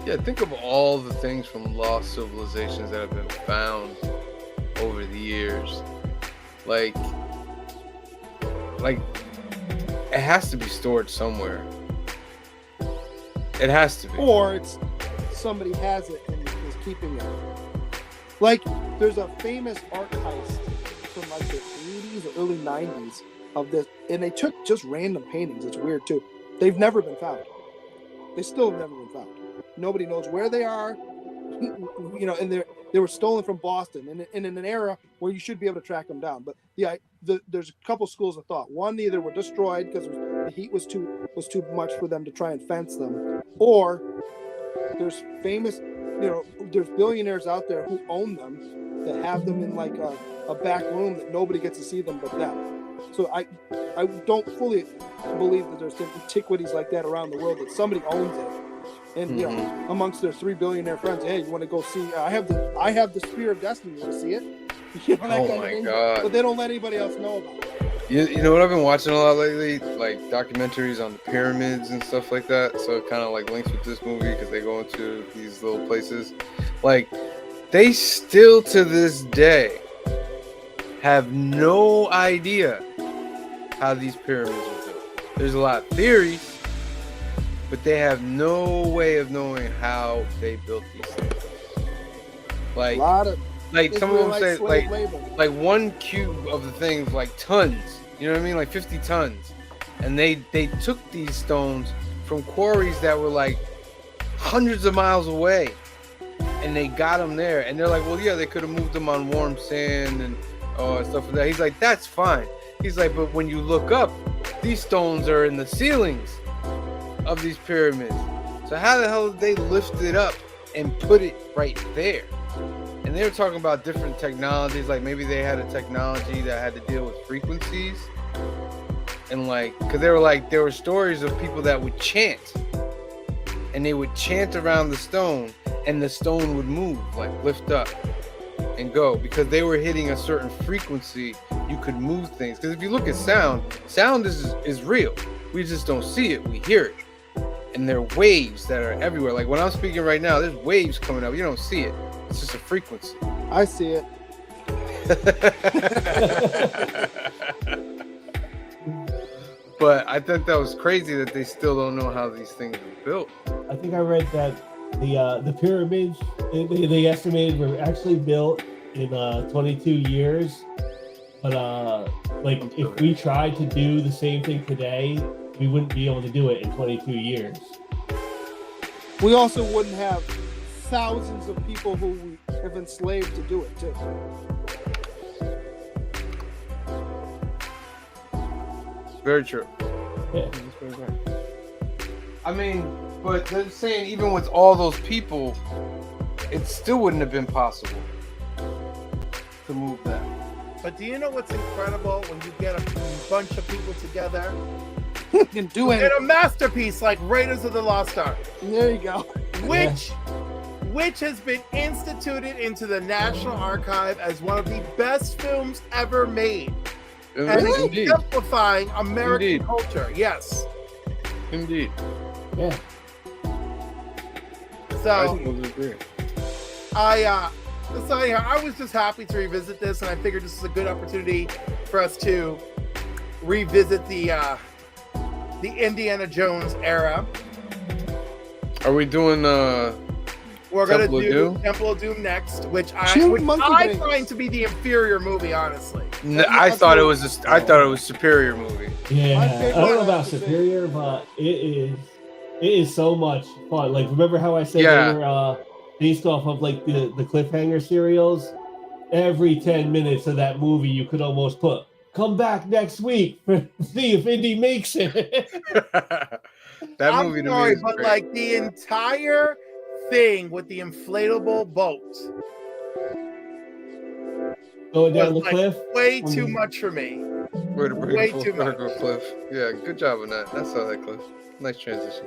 Yeah, think of all the things from lost civilizations that have been found over the years. Like it has to be stored somewhere. It has to be. Or it's somebody has it and is keeping it. Like there's a famous art heist from like the 80s or early 90s of this, and they took just random paintings. It's weird too. They've never been found. They still have never been found. Nobody knows where they are. You know, and they were stolen from Boston, and in an era where you should be able to track them down. But there's a couple schools of thought. One, either were destroyed because the heat was too much for them to try and fence them, or there's famous, there's billionaires out there who own them that have them in like a back room that nobody gets to see them but them. So I don't fully believe that there's antiquities like that around the world, that somebody owns it. And amongst their 3 billionaire friends, hey, you want to go see? I have the Spear of Destiny. You want to see it? That Oh kind of my thing. God. But they don't let anybody else know about it. You know what I've been watching a lot lately? Like documentaries on the pyramids and stuff like that. So it kind of like links with this movie because they go into these little places. Like they still to this day have no idea how these pyramids were built. There's a lot of theories, but they have no way of knowing how they built these things. Like, A lot of some of them say Israelite slave labor. like 1 cube of the thing's like tons. You know what I mean? Like 50 tons. And they took these stones from quarries that were like hundreds of miles away. And they got them there. And they're like, well, yeah, they could have moved them on warm sand and stuff like that. He's like, that's fine. He's like, but when you look up, these stones are in the ceilings of these pyramids. So how the hell did they lift it up and put it right there? And they were talking about different technologies, like maybe they had a technology that had to deal with frequencies. And like, because they were like, there were stories of people that would chant. And they would chant around the stone, and the stone would move, like lift up and go. Because they were hitting a certain frequency, you could move things. Because if you look at sound is real. We just don't see it, we hear it. And there are waves that are everywhere. Like when I'm speaking right now, there's waves coming up. You don't see it. It's just a frequency. I see it. But I think that was crazy that they still don't know how these things were built. I think I read that the pyramids they estimated were actually built in 22 years. But like if we tried to do the same thing today, we wouldn't be able to do it in 22 years. We also wouldn't have thousands of people who we have enslaved to do it too. Very true. Yeah. I mean, but they're saying even with all those people, it still wouldn't have been possible to move that. But do you know what's incredible when you get a bunch of people together You can do in it. a masterpiece like Raiders of the Lost Ark, There you go. which has been instituted into the National Archive as one of the best films ever made, and it's Indeed. exemplifying American Indeed. culture. Yes. Indeed. Yeah. I So totally agree. I was just happy to revisit this, and I figured this is a good opportunity for us to revisit the Indiana Jones era. Are we doing We're gonna Temple of do Doom? Temple of Doom next, which Two monkey I brains. find to be the inferior movie, honestly. I thought it was a superior movie. Yeah, My I favorite don't know one about is the- superior, but it is so much fun. Like, remember how I said Yeah. they were based off of like the cliffhanger serials? Every 10 minutes of that movie, you could almost put, "Come back next week for see if Indy makes it." That I'm movie to sorry, me is but great. like the entire thing with the inflatable boat Going down the was like cliff. way too much for me. Way to bring way it full too much. circle, Cliff. Yeah, good job on that. I saw that, Cliff. Nice transition.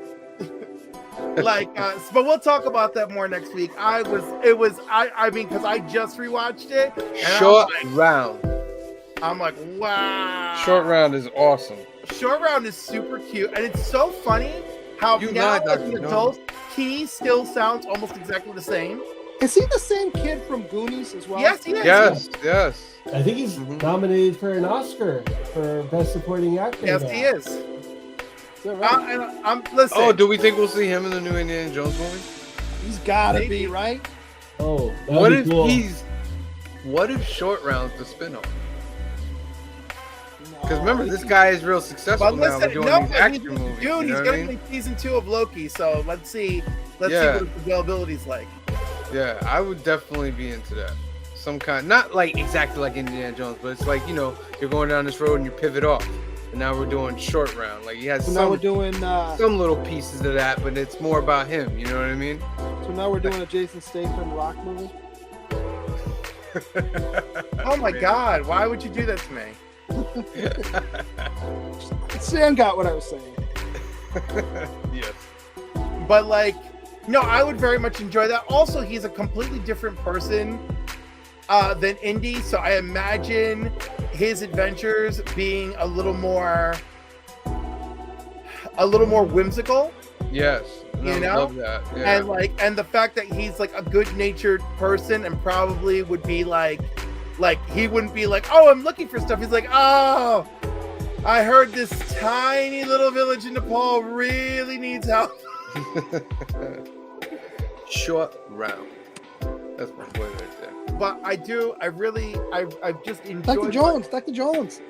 But we'll talk about that more next week. I mean, because I just rewatched it. And Short round. I'm like, wow. Short round is awesome. Short Round is super cute, and it's so funny how You now lied, as Dr. an Jones. adult, he still sounds almost exactly the same. Is he the same kid from Goonies as well? Yes, he is. Yes. I think he's Mhm. nominated for an Oscar for Best Supporting Actor. Yes, now. he is. Is that right? And I'm listen. Oh, do we think we'll see him in the new Indiana Jones movie? He's gotta Maybe. be, right? Oh, What that'd if be cool. What if Short Round's the spin-off? Because No. remember, this guy is real successful but now. We're listen, doing no, these but action dude, movies. he's you know what I gonna mean? make season 2 of Loki. So let's see what Yeah. his availability's like. Yeah, I would definitely be into that. Some kind, not like exactly like Indiana Jones, but it's like, you know, you're going down this road and you pivot off. And now we're doing Short Round. Like he has So now we're some, doing. some little pieces of that, but it's more about him. You know what I mean? So now we're doing a Jason Statham rock movie. Oh my God! Why would you do that to me? Sam got what I was saying. Yes. But like, no, I would very much enjoy that. Also, he's a completely different person than Indy, so I imagine his adventures being a little more whimsical. Yes. No, You I know? love that. Yeah. And the fact that he's like a good-natured person and probably would be like he wouldn't be like, oh, I'm looking for stuff. He's like, oh, I heard this tiny little village in Nepal really needs help. Short Round. That's my boy right there. But I just enjoyed. Dr. Jones. Dr. Jones.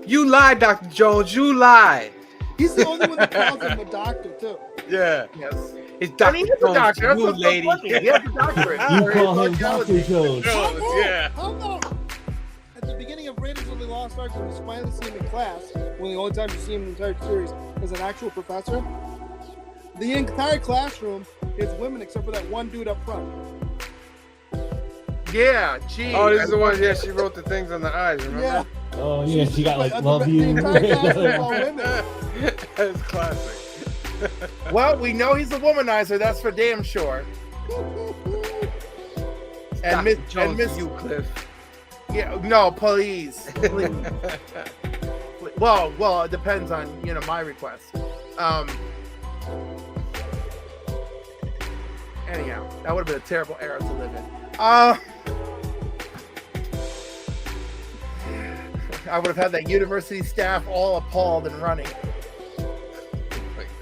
You lied, Dr. Jones. You lied. He's the only one that calls him a doctor too. Yeah. Yes. It's And Dr. he is a Jones. doctor. That's You what's so lady. funny. He has a doctorate. You call him Dr. Jones. Yeah. How about at the beginning of Raiders of the Lost Ark, when you finally see him in class, when the only time you see him in the entire series is an actual professor, the entire classroom is women except for that one dude up front. Yeah, gee. Oh, this is the one. Yeah, she wrote the things on the eyes. Remember? Yeah. Oh yeah, she got like The- love the you. entire class is all women. That's classic. Well, we know he's a womanizer. That's for damn sure. And Miss, Dr. Jones, and Miss, you Cliff. yeah, no, please. Please. Well, it depends on my request. Anyhow, that would have been a terrible era to live in. I would have had that university staff all appalled and running.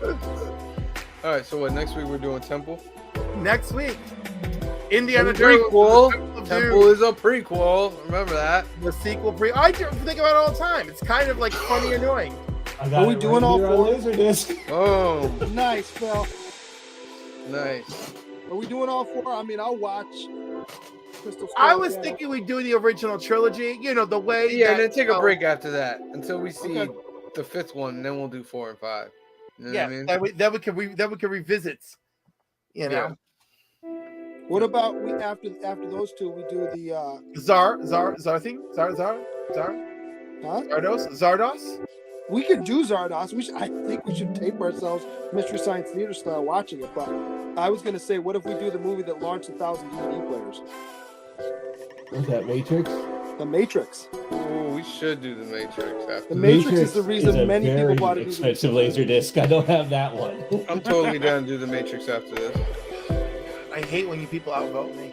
All right, so what? Next week we're doing Temple. Next week, Indiana The Jones. prequel. Temple of Temple Doom, is a prequel. Remember that. the sequel. I think about it all the time. It's kind of like funny, annoying. I got Are we it doing right all here on four? Laserdisc. Oh, Nice, Phil. nice. Are we doing all four? I mean, I'll watch Crystal Skull. I was yeah. thinking we'd do the original trilogy. The way. Yeah, and that- then take a break after that until we see Okay. the fifth one, and then we'll do 4 and 5. You know Yeah, what I mean? then we can revisit. Yeah. What about we after those two? We do the Zardos. We could do Zardos. I think we should tape ourselves Mystery Science Theater style watching it. But I was gonna say, what if we do the movie that launched 1,000 DVD players, What's that, Matrix? The Matrix? Oh, we should do the Matrix after. The Matrix is the reason a many people very bought a DVD. expensive Laserdisc. I don't have that one. I'm totally down to do the Matrix after this. I hate when you people outvote me.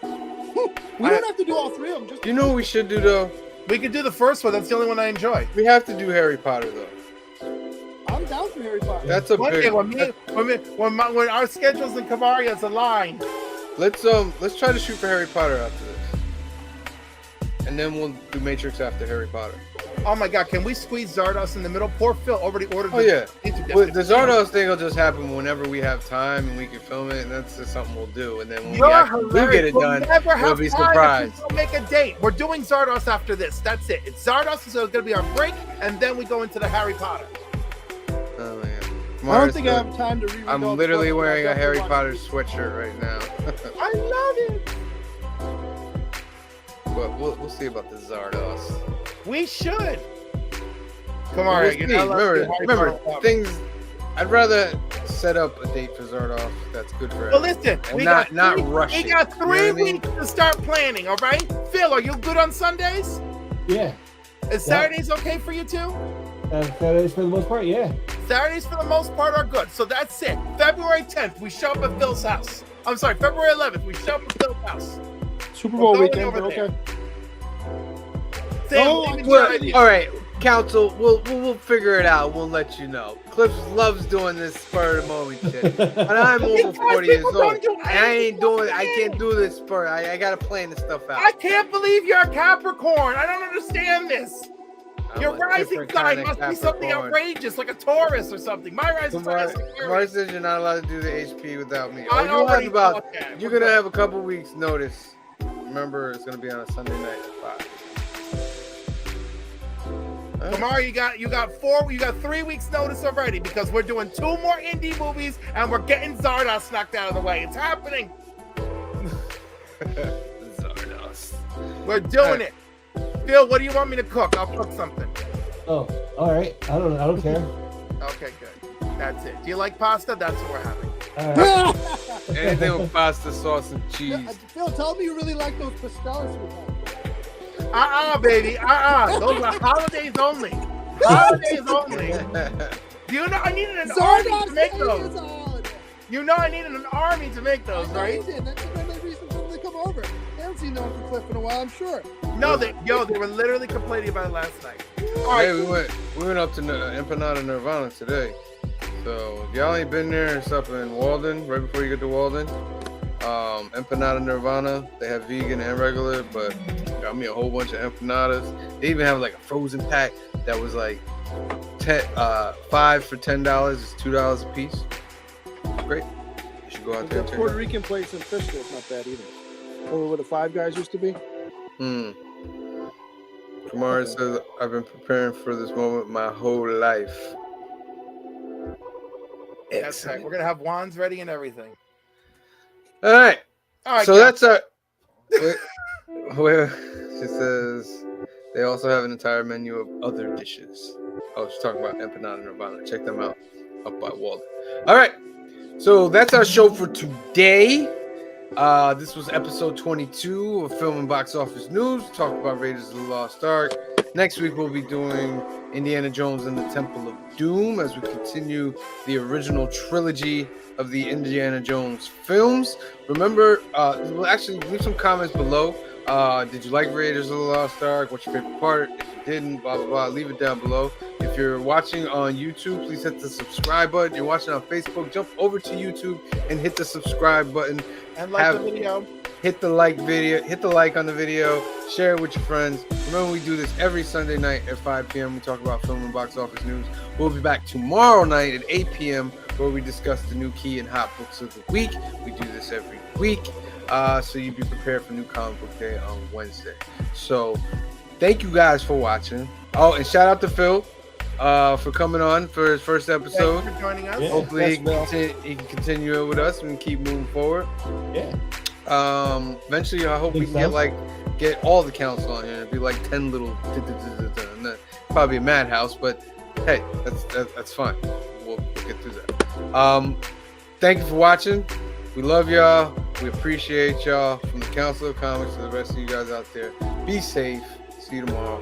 We don't have to do all three of them. Just You know what we should do though? We could do the first one. That's the only one I enjoy. We have to do Harry Potter though. I'm down for Harry Potter. That's a One big. day when our schedules in Kamaria's align. Let's try to shoot for Harry Potter after this, and then we'll do Matrix after Harry Potter. Oh my God! Can we squeeze Zardos in the middle? Poor Phil already ordered. Oh yeah. the Well, the Zardos thing will just happen whenever we have time and we can film it, and that's just something we'll do. And then when we You're actually do get it hilarious. done, Never we'll have be time if surprised. we don't make a date. We're doing Zardos after this. That's it. It's Zardos, so it's gonna be our break, and then we go into the Harry Potter. Oh man. I don't think I have time to reread all I'm the literally books, but wearing I'll a Harry definitely Potter sweatshirt right now. I love it. But we'll see about the Zardos. We should. Come We'll on, see. Remember things. I'd rather set up a date for Zardos that's good for Well, everyone. listen, And we not got rush we it. got You know 3 what I mean? weeks to start planning. All right, Phil, are you good on Sundays? Yeah. Is Saturdays okay for you too? That is for the most part, yeah. Saturdays for the most part are good. So that's it. February 10th, we show up at Phil's house. I'm sorry, February 11th, we show up at Phil's house. Super Bowl We're going weekend, over but there. okay. Sam, Oh, leave it to Well, your idea. all right, Council. We'll figure it out. We'll let you know. Cliff loves doing this spur of the moment shit, and I'm over Because 40 years people old. don't do And I ain't anything doing. I planning. can't do this spur. I gotta plan this stuff out. I can't believe you're a Capricorn. I don't understand this. I'm Your a rising different sign kind of must be something Capricorn. outrageous, like a Taurus or something. My rising sign is Kamar Aquarius. says you're not allowed to do the HP without me. I Oh, you'll have already about. thought that. You're gonna have a couple weeks notice. Remember, it's gonna be on a Sunday night at 5. All right. Kamar, you got 3 weeks notice already because we're doing 2 more indie movies and we're getting Zardos knocked out of the way. It's happening. Zardos. We're doing it. Phil, what do you want me to cook? I'll cook something. Oh, all right. I don't care. Okay, good. That's it. Do you like pasta? That's what we're having. All right. Anything with pasta sauce and cheese. Phil, tell me you really like those pastellas we had. Baby. Those are holidays only. Holidays only. Do you know I needed an army to make those? You know I needed an army to make those, right? That's the only reason for them to come over. They haven't seen no one from Cliff in a while, I'm sure. No, they were literally complaining about it last night. All right. Hey, we went up to Empanada Nirvana today. So if y'all ain't been there, it's up in Walden, right before you get to Walden. Empanada Nirvana. They have vegan and regular, but got me a whole bunch of empanadas. They even have like a frozen pack that was like 5 for $10. It's $2 a piece. Great. You should go out there and The check Puerto it out. Rican place in Fishkill is not bad either. Over where the Five Guys used to be. Kamara Okay. says, I've been preparing for this moment my whole life. That's right. Excellent. We're gonna have wands ready and everything. All right. All right. So Cal. that's our. Where she says they also have an entire menu of other dishes. Oh, she's talking about Empanada Nirvana. Check them out up by Walden. All right. So that's our show for today. This was episode 22 of Film and Box Office News. Talked about Raiders of the Lost Ark. Next week we'll be doing Indiana Jones and the Temple of Doom as we continue the original trilogy of the Indiana Jones films. Remember, well, actually leave some comments below. Did you like Raiders of the Lost Ark? What's your favorite part? If you didn't, blah blah blah, leave it down below. If you're watching on YouTube, please hit the subscribe button. If you're watching on Facebook, jump over to YouTube and hit the subscribe button. And like the video. Hit the like on the video, share it with your friends. Remember, we do this every Sunday night at 5 p.m. We talk about film and box office news. We'll be back tomorrow night at 8 p.m. where we discuss the new key and hot books of the week. We do this every week, so you be prepared for New Comic Book Day on Wednesday. So thank you guys for watching. Oh, and shout out to Phil for coming on for his first episode. Thank you for joining us. Yeah. Hopefully Thanks, he can continue it with us and keep moving forward. Yeah. Eventually I hope we Think can so? get all the council on here. It'd be like 10 little and then probably a madhouse, but hey, that's fine. We'll get through that. Thank you for watching. We love y'all. We appreciate y'all. From the Council of Comics to the rest of you guys out there. Be safe. See you tomorrow.